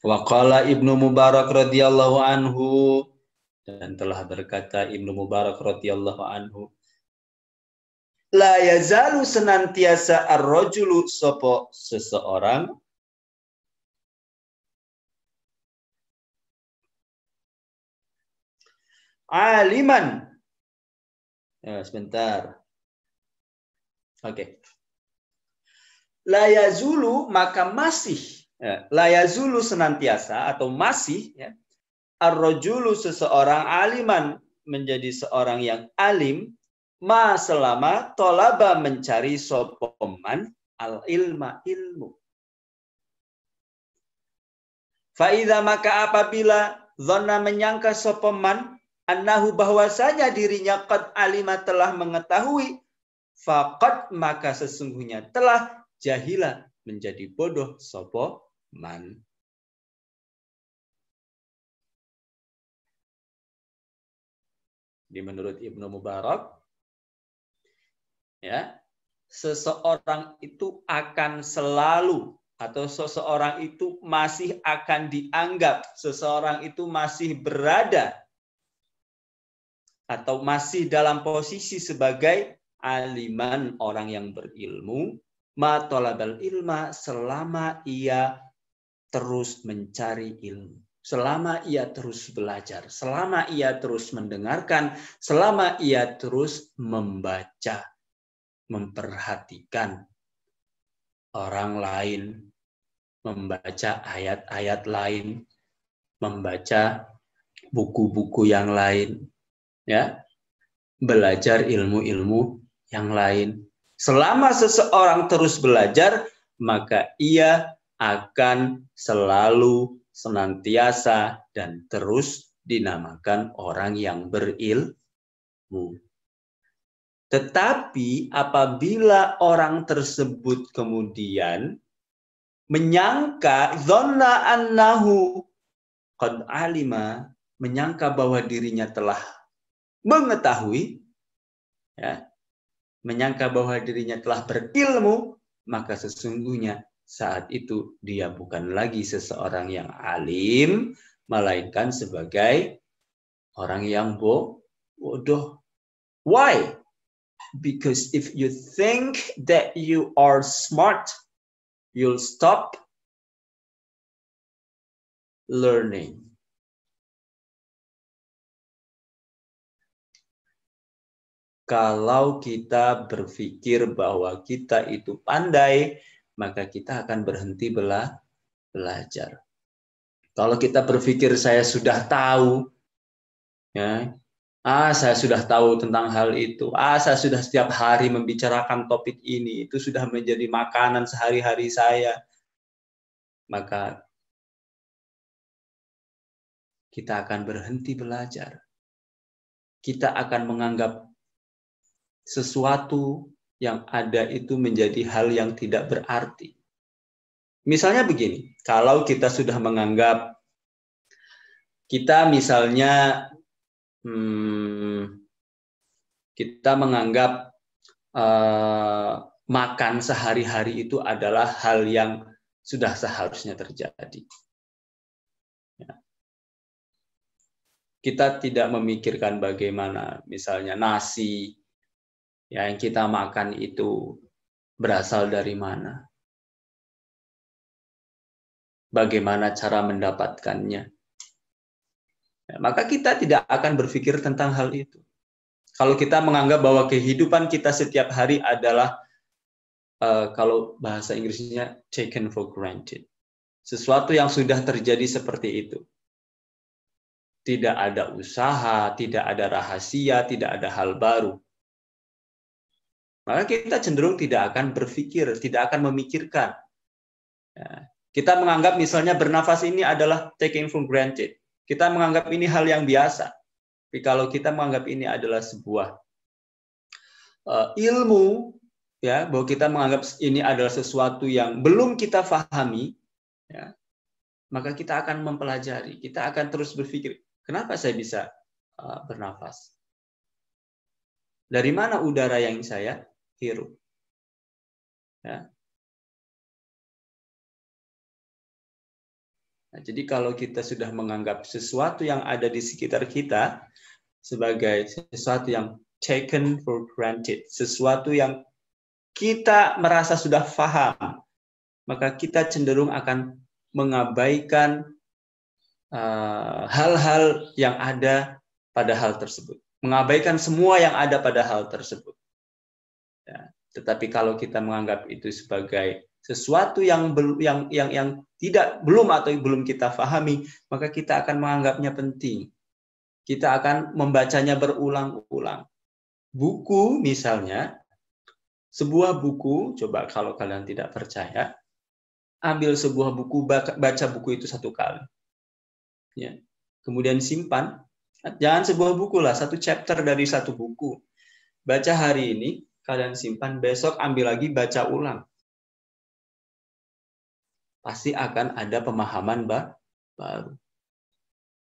Wa qala Ibnu Mubarak radhiyallahu anhu, dan telah berkata Ibnu Mubarak radhiyallahu anhu, la yazalu, senantiasa, ar-rajulu, sopo seseorang, aliman. Ya, sebentar. Oke. La yazulu, maka masih. Ya, la yazulu, senantiasa atau masih, ya. Ar-rajulu, seseorang, aliman, menjadi seorang yang alim, ma, selama, tolaba, mencari, sopoman, al-ilma, ilmu. Fa'idha, maka apabila, dhonna, menyangka, sopoman, annahu, bahwasanya dirinya, qad alima, telah mengetahui, faqad, maka sesungguhnya telah, jahila, menjadi bodoh, sopoman. Di menurut Ibnu Mubarak, ya, seseorang itu akan selalu, atau seseorang itu masih akan dianggap, seseorang itu masih berada atau masih dalam posisi sebagai aliman, orang yang berilmu, ma talabal ilma, selama ia terus mencari ilmu, selama ia terus belajar, selama ia terus mendengarkan, selama ia terus membaca, memperhatikan orang lain, membaca ayat-ayat lain, membaca buku-buku yang lain, ya, belajar ilmu-ilmu yang lain. Selama seseorang terus belajar, maka ia akan selalu senantiasa dan terus dinamakan orang yang berilmu. Tetapi apabila orang tersebut kemudian menyangka dhanna annahu qad alima, menyangka bahwa dirinya telah mengetahui, ya, menyangka bahwa dirinya telah berilmu, maka sesungguhnya saat itu dia bukan lagi seseorang yang alim, melainkan sebagai orang yang bodoh. Why? Because if you think that you are smart, you'll stop learning. Kalau kita berpikir bahwa kita itu pandai, maka kita akan berhenti belajar. Kalau kita berpikir saya sudah tahu, ya, saya sudah tahu tentang hal itu, saya sudah setiap hari membicarakan topik ini, itu sudah menjadi makanan sehari-hari saya, maka kita akan berhenti belajar. Kita akan menganggap sesuatu yang ada itu menjadi hal yang tidak berarti. Misalnya begini, kalau kita sudah menganggap kita misalnya kita menganggap makan sehari-hari itu adalah hal yang sudah seharusnya terjadi. Ya. Kita tidak memikirkan bagaimana misalnya nasi yang kita makan itu berasal dari mana, bagaimana cara mendapatkannya. Ya, maka kita tidak akan berpikir tentang hal itu. Kalau kita menganggap bahwa kehidupan kita setiap hari adalah, kalau bahasa Inggrisnya, taken for granted. Sesuatu yang sudah terjadi seperti itu. Tidak ada usaha, tidak ada rahasia, tidak ada hal baru. Maka kita cenderung tidak akan berpikir, tidak akan memikirkan. Ya. Kita menganggap misalnya bernafas ini adalah taken for granted. Kita menganggap ini hal yang biasa. Tapi kalau kita menganggap ini adalah sebuah ilmu, ya, bahwa kita menganggap ini adalah sesuatu yang belum kita pahami, ya, maka kita akan mempelajari. Kita akan terus berpikir, kenapa saya bisa bernafas? Dari mana udara yang saya hirup? Ya. Nah, jadi kalau kita sudah menganggap sesuatu yang ada di sekitar kita sebagai sesuatu yang taken for granted, sesuatu yang kita merasa sudah paham, maka kita cenderung akan mengabaikan hal-hal yang ada pada hal tersebut, mengabaikan semua yang ada pada hal tersebut. Ya. Tetapi kalau kita menganggap itu sebagai sesuatu yang belum kita pahami, maka kita akan menganggapnya penting. Kita akan membacanya berulang-ulang. Buku misalnya, sebuah buku, coba kalau kalian tidak percaya, ambil sebuah buku, baca buku itu 1 kali. Ya. Kemudian simpan, jangan sebuah buku lah, 1 chapter dari 1 buku. Baca hari ini, kalian simpan, besok ambil lagi, baca ulang. Pasti akan ada pemahaman baru.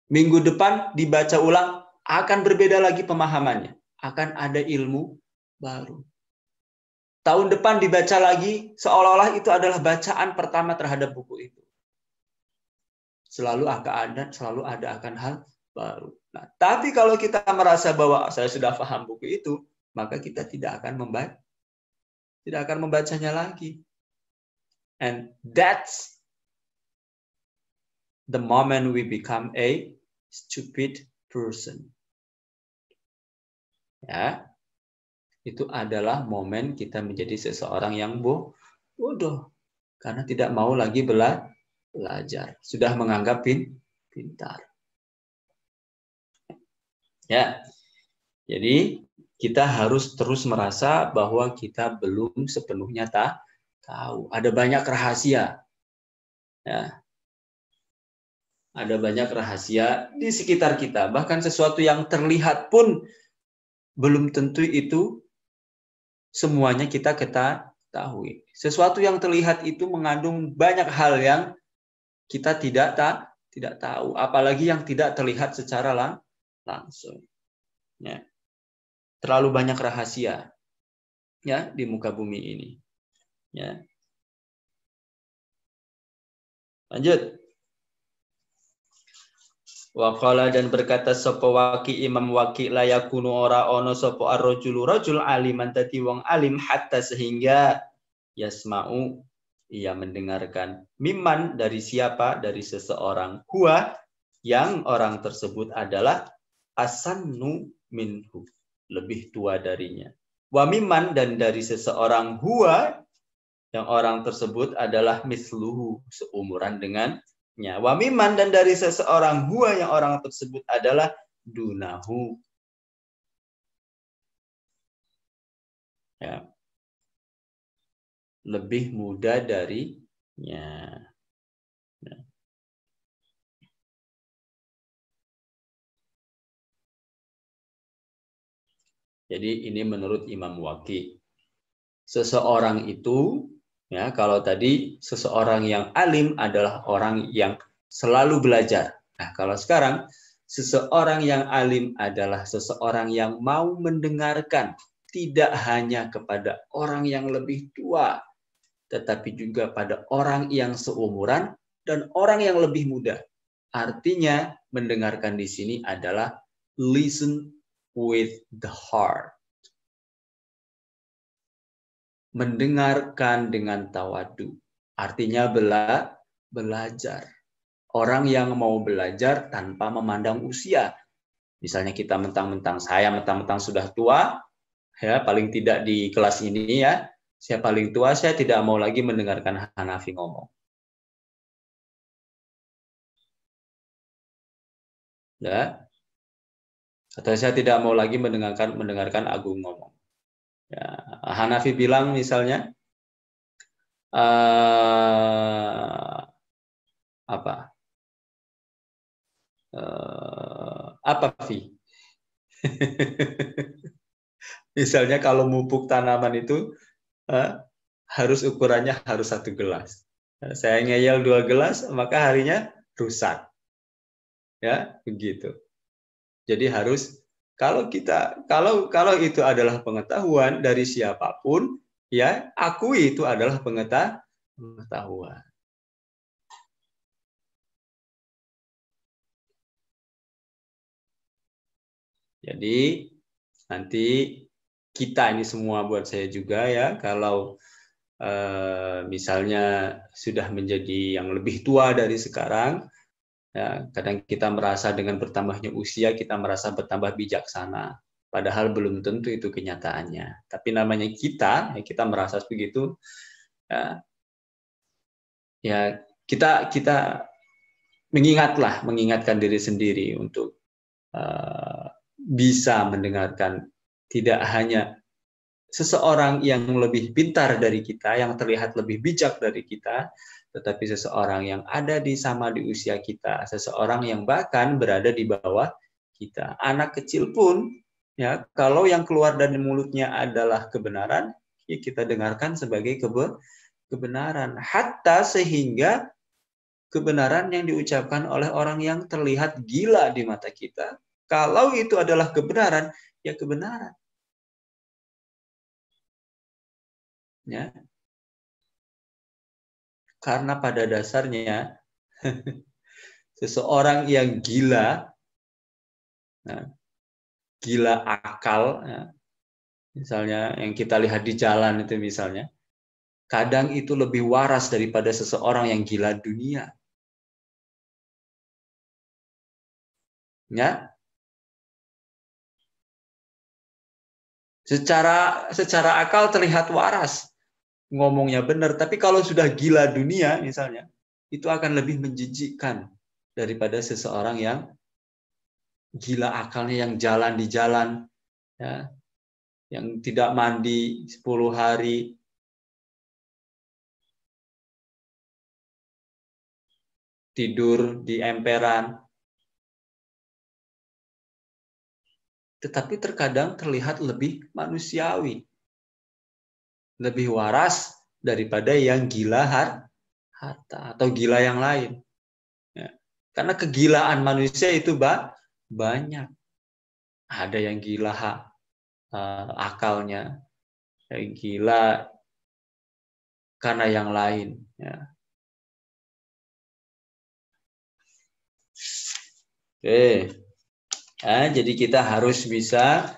Minggu depan dibaca ulang, akan berbeda lagi pemahamannya. Akan ada ilmu baru. Tahun depan dibaca lagi, seolah-olah itu adalah bacaan pertama terhadap buku itu. Selalu ada akan hal baru. Nah, tapi kalau kita merasa bahwa saya sudah paham buku itu, maka kita tidak akan membacanya lagi. And that's the moment we become a stupid person. Ya, itu adalah momen kita menjadi seseorang yang bodoh karena tidak mau lagi belajar, sudah menganggap pintar. Ya, jadi kita harus terus merasa bahwa kita belum sepenuhnya tahu. Ada banyak rahasia. Ya. Ada banyak rahasia di sekitar kita. Bahkan sesuatu yang terlihat pun belum tentu itu semuanya kita ketahui. Sesuatu yang terlihat itu mengandung banyak hal yang kita tidak tahu. Apalagi yang tidak terlihat secara langsung. Ya. Terlalu banyak rahasia ya di muka bumi ini. Ya. Lanjut. Waqala dan berkata sapa Waqi Imam Waqi la yakunu ora ono sapa ar-rajulu rajul aliman tati wong alim hatta sehingga yasma'u ia mendengarkan mimman dari siapa dari seseorang huwa yang orang tersebut adalah asannu minhu lebih tua darinya wa mimman dan dari seseorang huwa yang orang tersebut adalah misluhu seumuran dengannya wa mimman dan dari seseorang huwa yang orang tersebut adalah dunahu ya lebih muda darinya. Nah. Jadi ini menurut Imam Waqi. Seseorang itu ya kalau tadi seseorang yang alim adalah orang yang selalu belajar. Nah, kalau sekarang seseorang yang alim adalah seseorang yang mau mendengarkan tidak hanya kepada orang yang lebih tua, tetapi juga pada orang yang seumuran dan orang yang lebih muda. Artinya mendengarkan di sini adalah listen with the heart. Mendengarkan dengan tawadu. Artinya belajar. Orang yang mau belajar tanpa memandang usia. Misalnya kita mentang-mentang sudah tua, ya paling tidak di kelas ini ya, saya paling tua, saya tidak mau lagi mendengarkan Hanafi ngomong. Ya. Atau saya tidak mau lagi mendengarkan Agung ngomong. Ya, Hanafi bilang misalnya apa Fi? Misalnya kalau mupuk tanaman itu harus ukurannya harus 1 gelas. Saya ngeyel 2 gelas, maka harinya rusak. Ya, begitu. Jadi harus kalau itu adalah pengetahuan dari siapapun, ya, akui itu adalah pengetahuan. Jadi nanti kita ini semua buat saya juga ya, kalau misalnya sudah menjadi yang lebih tua dari sekarang, ya, kadang kita merasa dengan bertambahnya usia kita merasa bertambah bijaksana, padahal belum tentu itu kenyataannya. Tapi namanya kita, ya kita merasa begitu, ya kita mengingatkan diri sendiri untuk bisa mendengarkan tidak hanya seseorang yang lebih pintar dari kita, yang terlihat lebih bijak dari kita, tetapi seseorang yang ada sama di usia kita, seseorang yang bahkan berada di bawah kita. Anak kecil pun, ya, kalau yang keluar dari mulutnya adalah kebenaran, ya kita dengarkan sebagai kebenaran. Hatta sehingga kebenaran yang diucapkan oleh orang yang terlihat gila di mata kita, kalau itu adalah kebenaran, ya kebenaran. Ya. Karena pada dasarnya seseorang yang gila, gila akal, misalnya yang kita lihat di jalan itu misalnya, kadang itu lebih waras daripada seseorang yang gila dunia. Ya, secara akal terlihat waras. Ngomongnya benar, tapi kalau sudah gila dunia misalnya, itu akan lebih menjijikkan daripada seseorang yang gila akalnya yang jalan di jalan, ya, yang tidak mandi 10 hari, tidur di emperan. Tetapi terkadang terlihat lebih manusiawi, lebih waras daripada yang gila harta atau gila yang lain. Ya. Karena kegilaan manusia itu banyak. Ada yang gila akalnya, yang gila karena yang lain. Ya. Oke. Ya, jadi kita harus bisa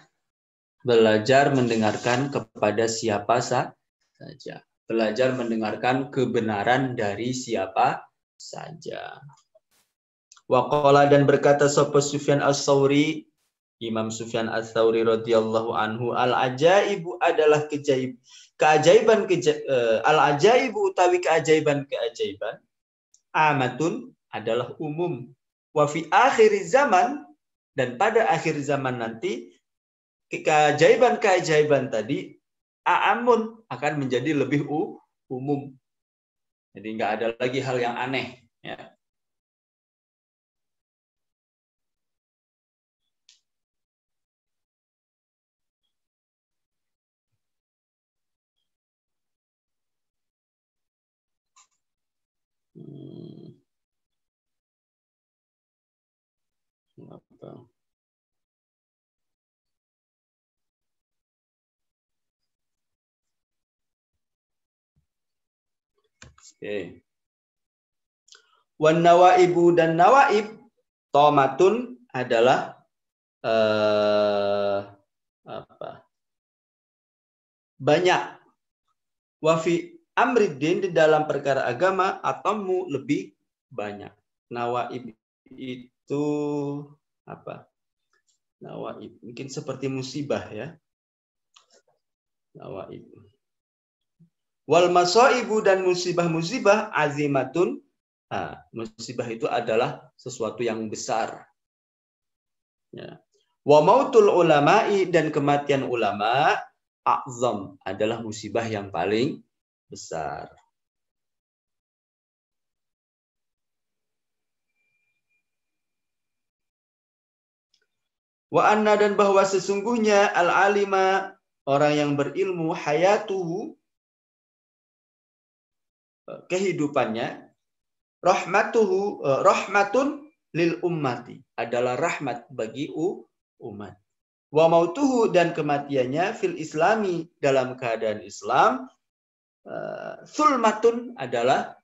belajar mendengarkan kepada siapa saja. Belajar mendengarkan kebenaran dari siapa saja. Waqala dan berkata sapa Sufyan Ats-Tsauri, Imam Sufyan Ats-Tsauri radhiyallahu anhu, al-ajaibu adalah keajaiban al-ajaibu utawi keajaiban amatun adalah umum. Wa fi akhir zaman, dan pada akhir zaman nanti keajaiban tadi a'amun akan menjadi lebih umum. Jadi nggak ada lagi hal yang aneh. Ya. Apa? Oke. Wan nawaibu dan nawaib tomatun adalah banyak. Wafi amriddin di dalam perkara agama atamu lebih banyak. Nawaib itu apa? Nawaib mungkin seperti musibah ya. Nawaib. Wal masaibu dan musibah-musibah azimatun. Nah, musibah itu adalah sesuatu yang besar. Ya. Wa mautul ulama'i dan kematian ulama a'zam adalah musibah yang paling besar. Wa anna dan bahwa sesungguhnya al-alima orang yang berilmu hayatuhu kehidupannya rahmatun lil ummati adalah rahmat bagi umat. Wa mautuhu dan kematiannya fil islami dalam keadaan Islam sulmatun adalah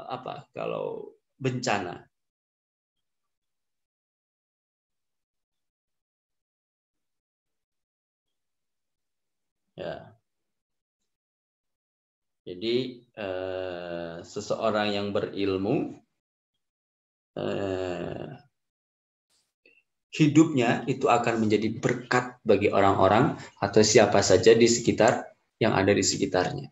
apa kalau bencana. Ya. Jadi seseorang yang berilmu hidupnya itu akan menjadi berkat bagi orang-orang atau siapa saja di sekitar yang ada di sekitarnya.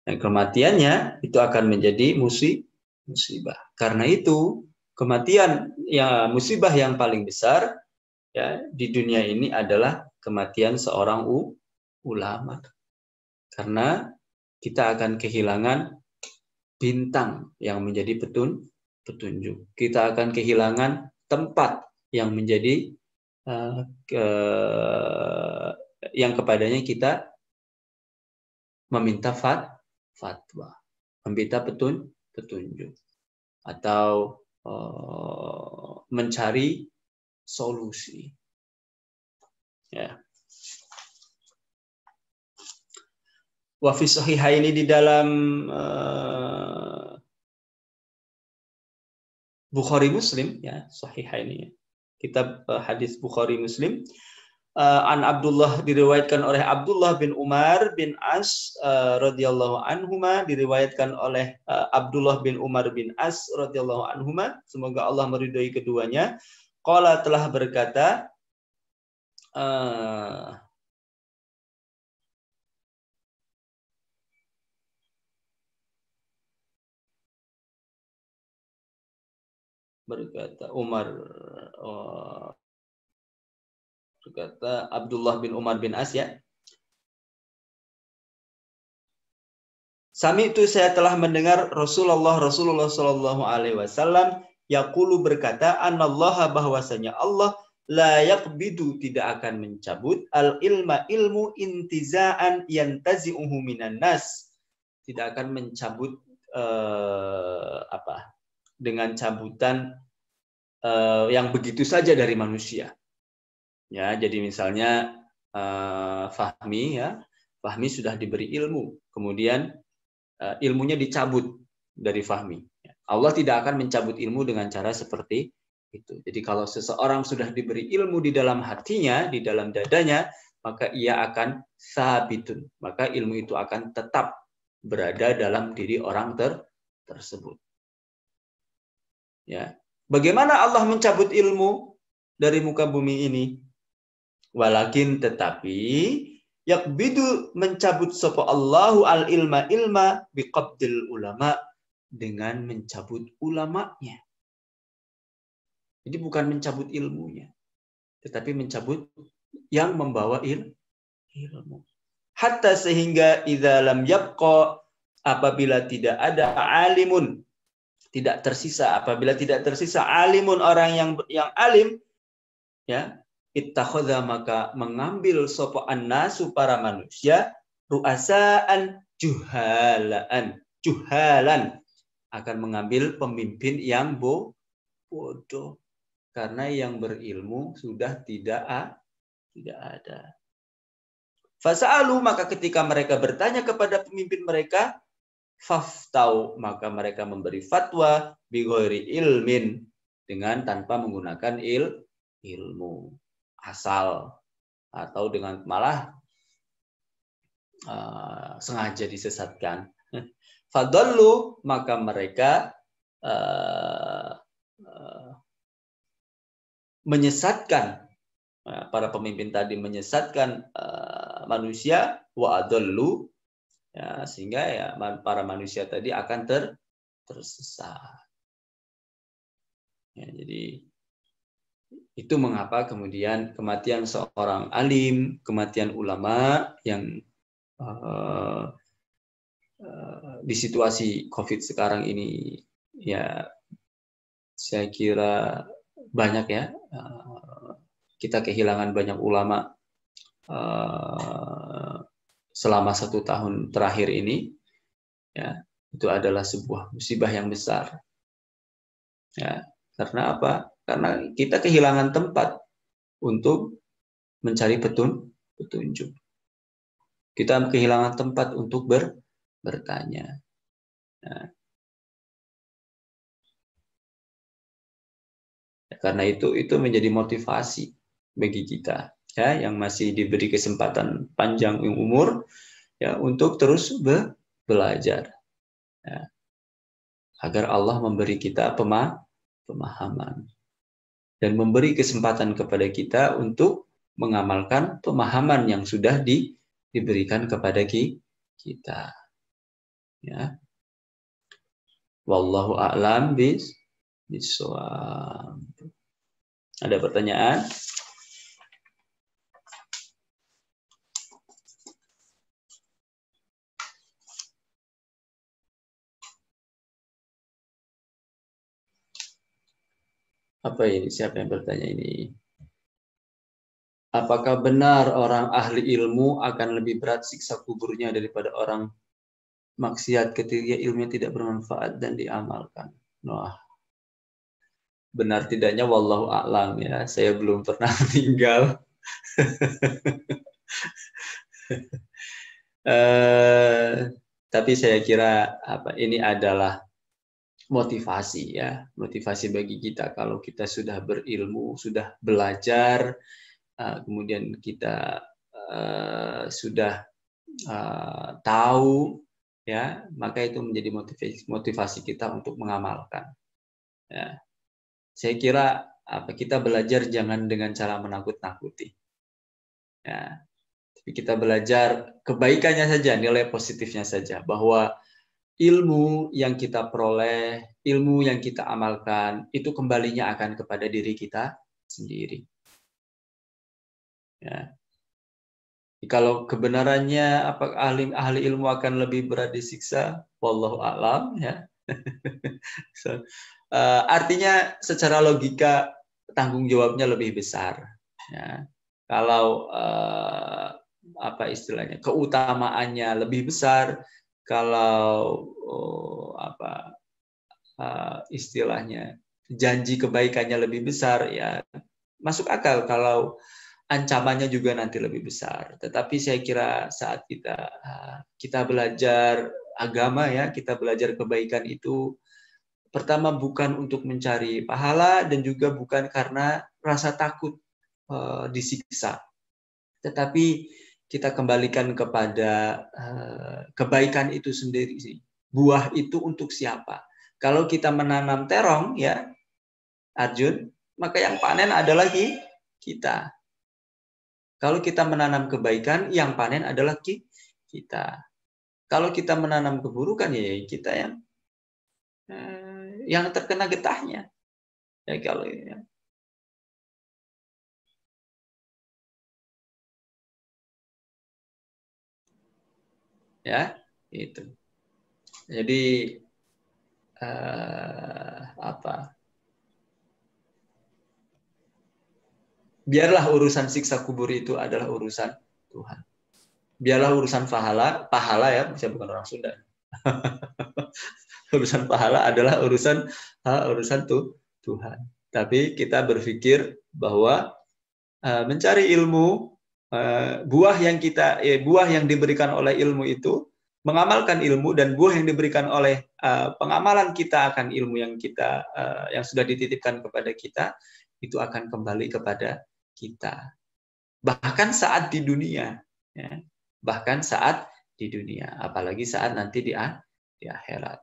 Dan kematiannya itu akan menjadi musibah. Karena itu kematian ya musibah yang paling besar ya di dunia ini adalah kematian seorang ulama. Karena kita akan kehilangan bintang yang menjadi petunjuk. Kita akan kehilangan tempat yang menjadi yang kepadanya kita meminta fatwa, meminta petunjuk, atau mencari solusi. Ya. Wa fi sahihaini di dalam Bukhari Muslim ya, sahihaini. Kitab hadis Bukhari Muslim. An Abdullah diriwayatkan oleh Abdullah bin Umar bin As radhiyallahu anhuma, diriwayatkan oleh Abdullah bin Umar bin As radhiyallahu anhuma, semoga Allah meridhai keduanya. Qala telah berkata Umar Berkata Abdullah bin Umar bin As ya. Sami itu saya telah mendengar Rasulullah Shallallahu Alaihi Wasallam yaqulu berkata, anallaha bahwasanya Allah la yaqbidu tidak akan mencabut al ilma ilmu intizaan yantazi'uhu minan nas, tidak akan mencabut dengan cabutan yang begitu saja dari manusia. Ya, jadi misalnya Fahmi sudah diberi ilmu, kemudian ilmunya dicabut dari Fahmi. Allah tidak akan mencabut ilmu dengan cara seperti itu. Jadi kalau seseorang sudah diberi ilmu di dalam hatinya, di dalam dadanya, maka ia akan sabitun. Maka ilmu itu akan tetap berada dalam diri orang tersebut. Ya. Bagaimana Allah mencabut ilmu dari muka bumi ini? Walakin tetapi yakbidu mencabut sapa Allahu al ilma biqabdil ulama, dengan mencabut ulamanya. Jadi bukan mencabut ilmunya, tetapi mencabut yang membawa ilmu. Hatta sehingga idza lam yabqa, apabila tidak ada alimun, tidak tersisa, apabila tidak tersisa alimun, orang yang alim, ya, ittakhadha maka mengambil sapa annasu para manusia ru'asaan juhalan akan mengambil pemimpin yang bodoh, karena yang berilmu sudah tidak ada. Fasa'alu maka ketika mereka bertanya kepada pemimpin mereka, faftau maka mereka memberi fatwa bighairi ilmin, dengan tanpa menggunakan ilmu asal, atau dengan malah sengaja disesatkan. Fadallu maka mereka menyesatkan, para pemimpin tadi menyesatkan manusia, wa adallu, ya, sehingga ya para manusia tadi akan tersesat. Ya, jadi itu mengapa kemudian kematian seorang alim, kematian ulama yang di situasi COVID sekarang ini, ya saya kira banyak ya, kita kehilangan banyak ulama selama 1 tahun terakhir ini, ya itu adalah sebuah musibah yang besar. Ya, karena apa? Karena kita kehilangan tempat untuk mencari petunjuk. Kita kehilangan tempat untuk bertanya. Nah, karena itu menjadi motivasi bagi kita, ya, yang masih diberi kesempatan panjang umur, ya, untuk terus belajar, ya, agar Allah memberi kita pemahaman dan memberi kesempatan kepada kita untuk mengamalkan pemahaman yang sudah diberikan kepada kita. Ya. Wallahu a'lam bishawab. Ada pertanyaan? Apa ini? Siapa yang bertanya ini? Apakah benar orang ahli ilmu akan lebih berat siksa kuburnya daripada orang maksiat ketika ilmunya tidak bermanfaat dan diamalkan? Wah, benar tidaknya wallahu a'lam, ya. Saya belum pernah meninggal. Tapi saya kira ini adalah motivasi, ya, motivasi bagi kita. Kalau kita sudah berilmu, sudah belajar, kemudian kita sudah tahu, ya, maka itu menjadi motivasi kita untuk mengamalkan. Ya. Saya kira kita belajar jangan dengan cara menakut-nakuti, ya, tapi kita belajar kebaikannya saja, nilai positifnya saja, bahwa ilmu yang kita peroleh, ilmu yang kita amalkan, itu kembalinya akan kepada diri kita sendiri. Ya. Kalau kebenarannya apa ahli ilmu akan lebih berat disiksa, wallahu a'lam ya. So, artinya secara logika tanggung jawabnya lebih besar. Ya. Kalau apa istilahnya keutamaannya lebih besar, kalau istilahnya janji kebaikannya lebih besar, ya masuk akal kalau ancamannya juga nanti lebih besar. Tetapi saya kira saat kita belajar agama ya, kita belajar kebaikan itu pertama bukan untuk mencari pahala dan juga bukan karena rasa takut disiksa. Tetapi kita kembalikan kepada kebaikan itu sendiri sih. Buah itu untuk siapa? Kalau kita menanam terong ya, Arjun, maka yang panen adalah kita. Kalau kita menanam kebaikan, yang panen adalah kita. Kalau kita menanam keburukan, ya kita yang terkena getahnya. Ya kalau ya itu. Jadi biarlah urusan siksa kubur itu adalah urusan Tuhan. Biarlah urusan pahala ya, saya bukan orang Sunda. Urusan pahala adalah urusan Tuhan. Tapi kita berpikir bahwa mencari ilmu, buah yang diberikan oleh ilmu itu, mengamalkan ilmu dan buah yang diberikan oleh pengamalan kita akan ilmu yang sudah dititipkan kepada kita, itu akan kembali kepada kita. Bahkan saat di dunia, ya. Bahkan saat di dunia, apalagi saat nanti di akhirat.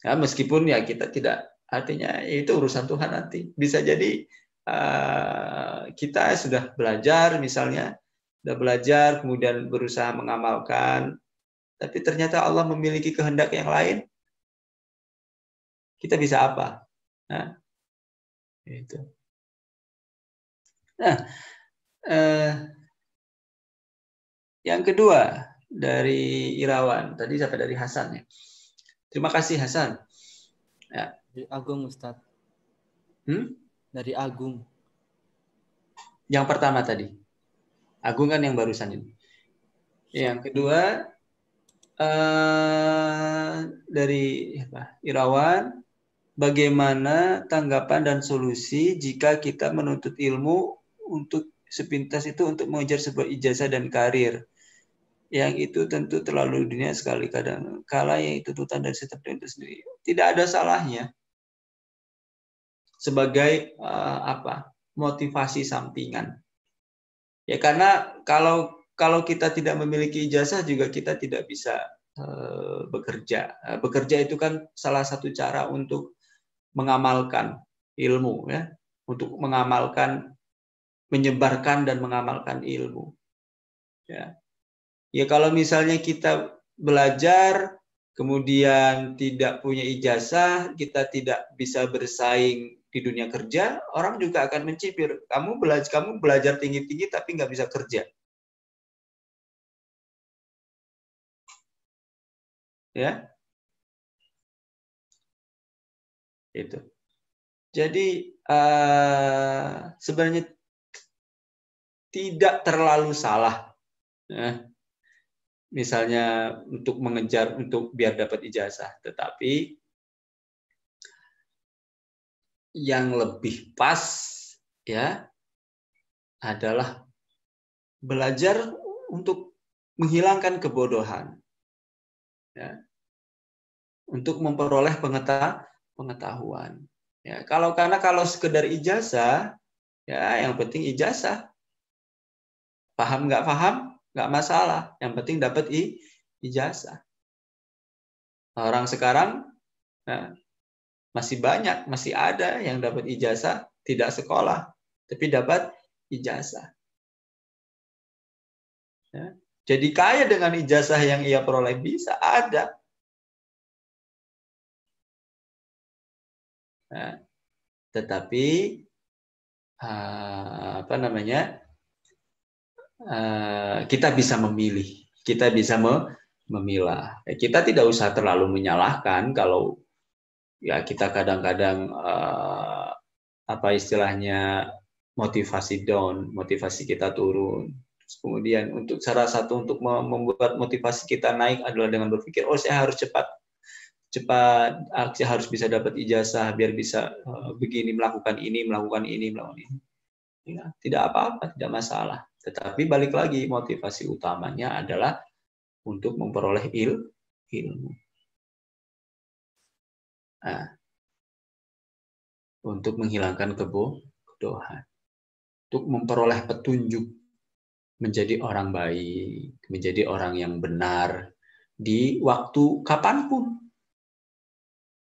Ya, meskipun ya kita tidak, artinya itu urusan Tuhan nanti. Bisa jadi kita sudah belajar misalnya, kemudian berusaha mengamalkan, tapi ternyata Allah memiliki kehendak yang lain. Kita bisa apa? Nah, itu. Nah, yang kedua dari Irawan, tadi sampai dari Hasan ya. Terima kasih Hasan. Ya. Dari Agung Ustadz. Dari Agung. Yang pertama tadi. Agung kan yang barusan ini. Yang kedua dari Irawan, bagaimana tanggapan dan solusi jika kita menuntut ilmu untuk sepintas itu untuk mengejar sebuah ijazah dan karir? Yang itu tentu terlalu dunia sekali kadang kala yang itu tuntutan dari sistem itu sendiri. Tidak ada salahnya sebagai motivasi sampingan. Ya karena kalau kita tidak memiliki ijazah juga kita tidak bisa bekerja. Bekerja itu kan salah satu cara untuk mengamalkan ilmu ya, untuk menyebarkan dan mengamalkan ilmu. Ya. Ya kalau misalnya kita belajar kemudian tidak punya ijazah, kita tidak bisa bersaing di dunia kerja, orang juga akan mencibir. Kamu belajar tinggi-tinggi tapi nggak bisa kerja. Ya. Itu. Jadi sebenarnya tidak terlalu salah. Ya. Misalnya untuk mengejar biar dapat ijazah, tetapi yang lebih pas ya adalah belajar untuk menghilangkan kebodohan, ya, untuk memperoleh pengetahuan. Ya, kalau sekedar ijazah, ya yang penting ijazah, paham nggak masalah, yang penting dapat ijazah. Orang sekarang masih ada yang dapat ijazah tidak sekolah, tapi dapat ijazah. Ya. Jadi kaya dengan ijazah yang ia peroleh, bisa ada. Nah, tetapi kita bisa memilih, kita bisa memilah. Kita tidak usah terlalu menyalahkan kalau ya kita kadang-kadang apa istilahnya motivasi down, motivasi kita turun. Terus kemudian untuk salah satu untuk membuat motivasi kita naik adalah dengan berpikir, oh saya harus cepat, saya harus bisa dapat ijazah biar bisa begini, melakukan ini. Ya, tidak apa-apa, tidak masalah. Tetapi balik lagi, motivasi utamanya adalah untuk memperoleh ilmu. Nah, untuk menghilangkan kebodohan. Untuk memperoleh petunjuk. Menjadi orang baik, menjadi orang yang benar di waktu kapanpun.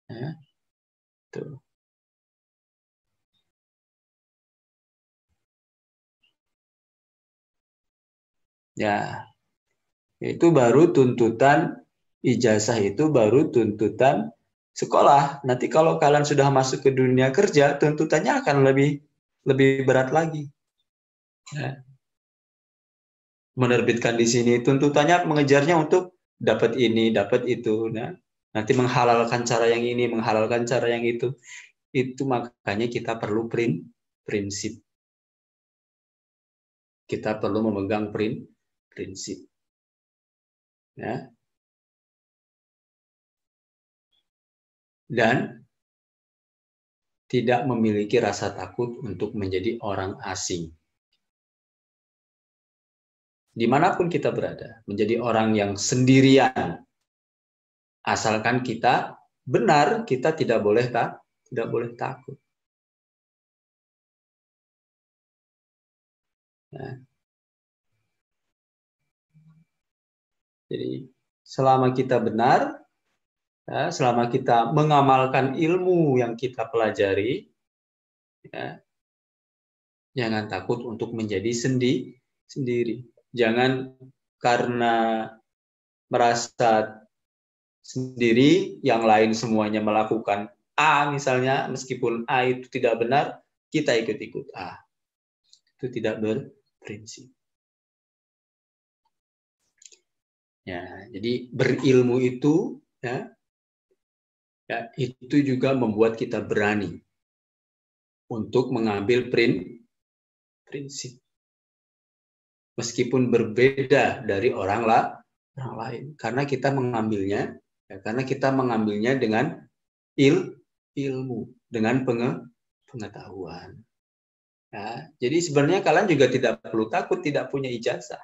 Ya, tuh. Ya, itu baru tuntutan ijazah, itu baru tuntutan sekolah. Nanti kalau kalian sudah masuk ke dunia kerja, tuntutannya akan lebih berat lagi. Ya. Menerbitkan di sini, tuntutannya mengejarnya untuk dapat ini, dapat itu. Nah, nanti menghalalkan cara yang ini, menghalalkan cara yang itu. Itu makanya kita perlu prinsip. Kita perlu memegang prinsip. Ya. Dan tidak memiliki rasa takut untuk menjadi orang asing. Dimanapun kita berada, menjadi orang yang sendirian. Asalkan kita benar, kita tidak boleh takut. Ya. Jadi selama kita benar, ya, selama kita mengamalkan ilmu yang kita pelajari, ya, jangan takut untuk menjadi sendiri. Jangan karena merasa sendiri, yang lain semuanya melakukan A misalnya, meskipun A itu tidak benar, kita ikut-ikut A. Itu tidak berprinsip. Ya, jadi berilmu itu ya itu juga membuat kita berani untuk mengambil prinsip. Meskipun berbeda dari orang lain, karena kita mengambilnya dengan ilmu, dengan pengetahuan. Ya, jadi sebenarnya kalian juga tidak perlu takut tidak punya ijazah.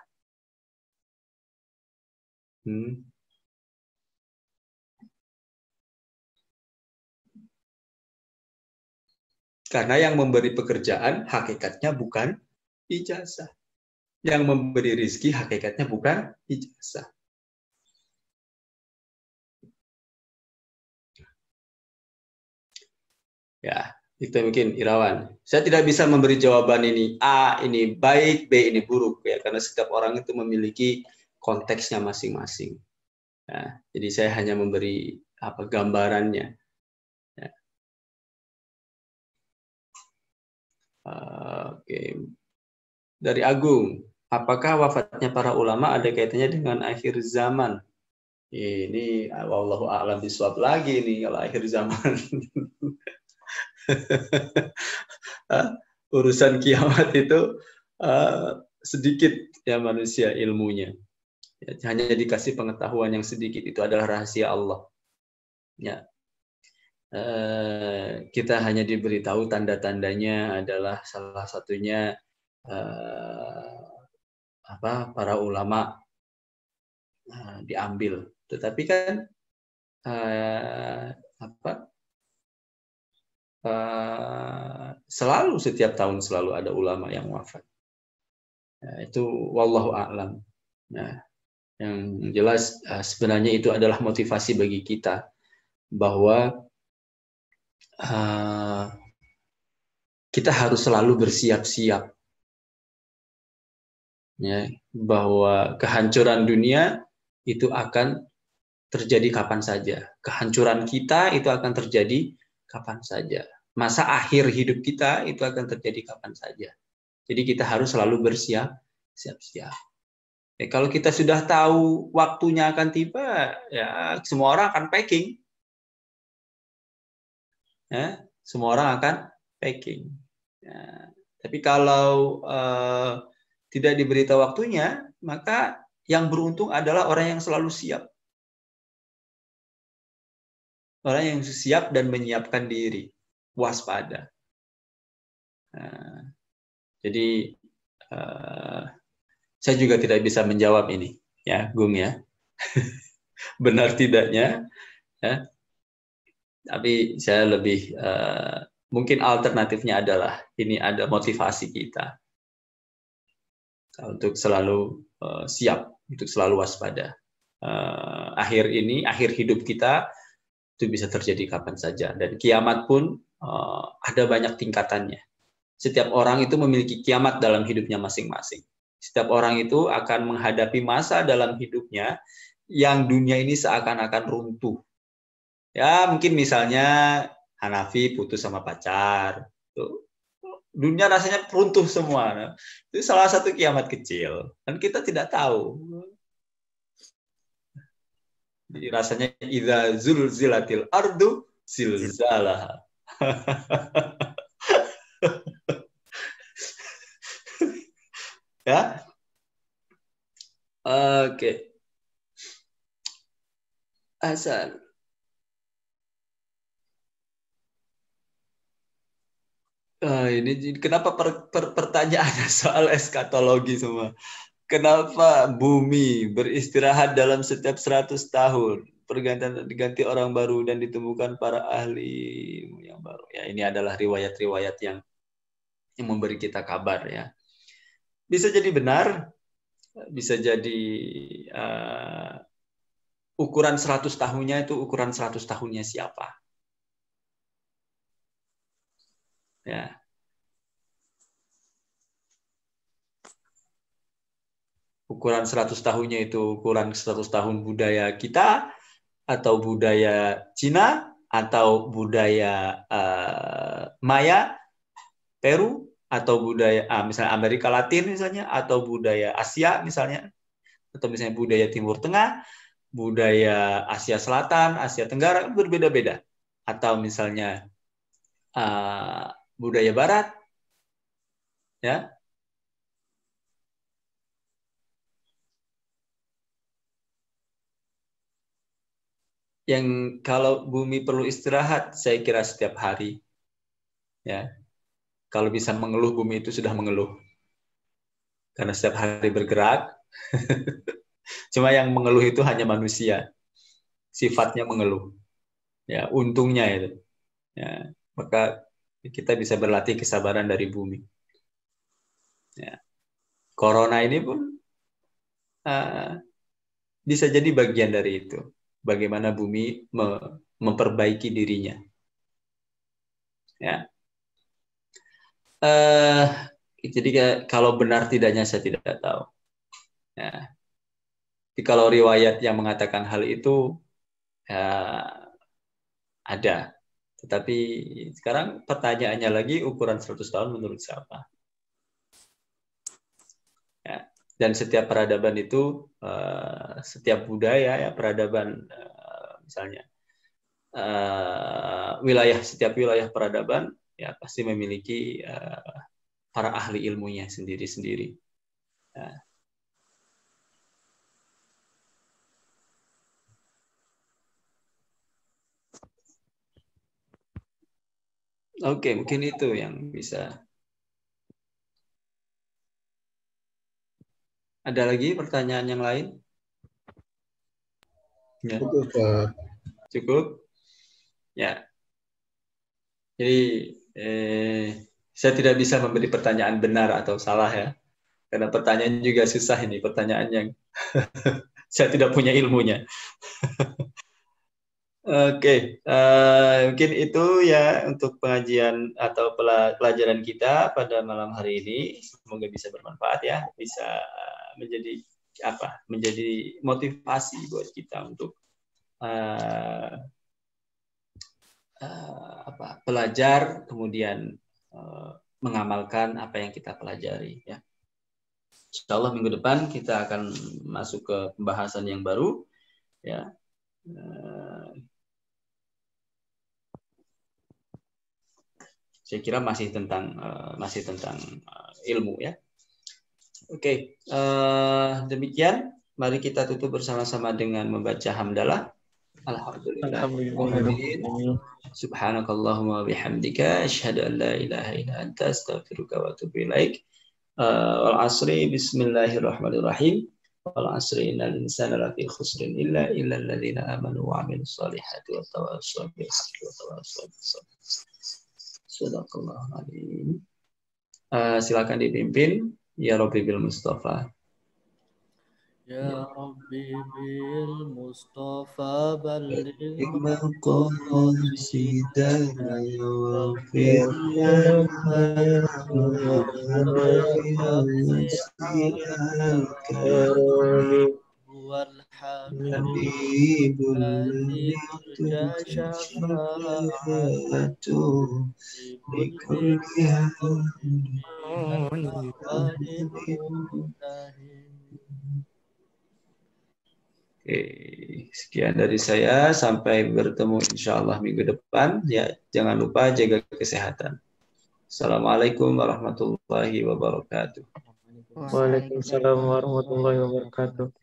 Karena yang memberi pekerjaan hakikatnya bukan ijazah. Yang memberi rezeki hakikatnya bukan ijazah. Ya, itu mungkin Irawan. Saya tidak bisa memberi jawaban ini A ini baik, B ini buruk ya, karena setiap orang itu memiliki konteksnya masing-masing. Ya, jadi saya hanya memberi gambarannya. Ya. Oke. Dari Agung, apakah wafatnya para ulama ada kaitannya dengan akhir zaman? Ini wallahu a'lam bishawab lagi nih kalau akhir zaman. Urusan kiamat itu sedikit ya manusia ilmunya. Ya, hanya dikasih pengetahuan yang sedikit, itu adalah rahasia Allah. Ya. Kita hanya diberitahu tanda-tandanya adalah salah satunya para ulama diambil. Tetapi kan selalu setiap tahun selalu ada ulama yang wafat. Itu wallahu a'lam. Nah, yang jelas sebenarnya itu adalah motivasi bagi kita bahwa kita harus selalu bersiap-siap, ya, bahwa kehancuran dunia itu akan terjadi kapan saja. Kehancuran kita itu akan terjadi kapan saja. Masa akhir hidup kita itu akan terjadi kapan saja. Jadi kita harus selalu Siap-siap. Ya, kalau kita sudah tahu waktunya akan tiba, ya semua orang akan packing. Ya, semua orang akan packing. Ya, tapi kalau tidak diberitahu waktunya, maka yang beruntung adalah orang yang selalu siap. Orang yang siap dan menyiapkan diri, waspada. Nah, jadi saya juga tidak bisa menjawab ini, ya, Gung ya. Benar tidaknya, ya. Tapi saya lebih mungkin alternatifnya adalah ini ada motivasi kita untuk selalu siap, untuk selalu waspada. Akhir hidup kita itu bisa terjadi kapan saja, dan kiamat pun ada banyak tingkatannya. Setiap orang itu memiliki kiamat dalam hidupnya masing-masing. Setiap orang itu akan menghadapi masa dalam hidupnya yang dunia ini seakan-akan runtuh. Ya, mungkin misalnya Hanafi putus sama pacar. Dunia rasanya runtuh semua. Itu salah satu kiamat kecil. Dan kita tidak tahu. Jadi rasanya idza zulzilatil ardu zilzalaha. Ya. Oke. Asal. Ini kenapa pertanyaannya soal eskatologi semua? Kenapa bumi beristirahat dalam setiap 100 tahun? Pergantian diganti orang baru dan ditemukan para ahli yang baru. Ya, ini adalah riwayat-riwayat yang memberi kita kabar ya. Bisa jadi benar, bisa jadi ukuran 100 tahunnya itu ukuran 100 tahunnya siapa. Ya. Ukuran 100 tahunnya itu ukuran 100 tahun budaya kita, atau budaya Cina, atau budaya Maya, Peru, atau budaya misalnya Amerika Latin misalnya, atau budaya Asia misalnya, atau misalnya budaya Timur Tengah, budaya Asia Selatan, Asia Tenggara, berbeda-beda. Atau misalnya budaya Barat, ya. Yang kalau bumi perlu istirahat, saya kira setiap hari, ya. Kalau bisa mengeluh, bumi itu sudah mengeluh. Karena setiap hari bergerak. Cuma yang mengeluh itu hanya manusia. Sifatnya mengeluh. Ya, untungnya itu. Ya, maka kita bisa berlatih kesabaran dari bumi. Ya. Corona ini pun bisa jadi bagian dari itu. Bagaimana bumi memperbaiki dirinya. Ya. Jadi kalau benar tidaknya saya tidak tahu. Ya. Jadi kalau riwayat yang mengatakan hal itu ada. Tetapi sekarang pertanyaannya lagi, ukuran 100 tahun menurut siapa? Ya. Dan setiap peradaban itu, setiap budaya, ya, peradaban misalnya, setiap wilayah peradaban ya pasti memiliki para ahli ilmunya sendiri-sendiri. Ya. Oke, mungkin itu yang bisa. Ada lagi pertanyaan yang lain? Ya. Cukup? Ya. Jadi saya tidak bisa memberi pertanyaan benar atau salah ya. Karena pertanyaan juga susah ini, pertanyaan yang saya tidak punya ilmunya. Oke, mungkin itu ya untuk pengajian atau pelajaran kita pada malam hari ini. Semoga bisa bermanfaat ya, bisa menjadi motivasi buat kita untuk belajar, kemudian mengamalkan apa yang kita pelajari ya. Insya Allah minggu depan kita akan masuk ke pembahasan yang baru, ya. Saya kira masih tentang ilmu, ya. Oke, demikian. Mari kita tutup bersama-sama dengan membaca hamdalah. Alhamdulillah. Subhanakallahumma bihamdika asyhadu an la ilaha illa anta astaghfiruka wa atubu ilaik. Wal asri bismillahirrahmanirrahim. Wal asri innal insana lafi khusrin illa alladziina aamanu wa 'amilus shalihati wa tawassaw bil haqqi wa tawassaw bis sabr. Shadaqallahul adzim. Silakan dipimpin ya Rabbi bil Mustafa. Ya Rabbi bil Mustafa balligh maqasidana waghfir lana wal habibul ladzi turja syafa'atu bi kulli Oke, sekian dari saya. Sampai bertemu insya Allah minggu depan. Ya, jangan lupa jaga kesehatan. Assalamualaikum warahmatullahi wabarakatuh. Waalaikumsalam warahmatullahi wabarakatuh.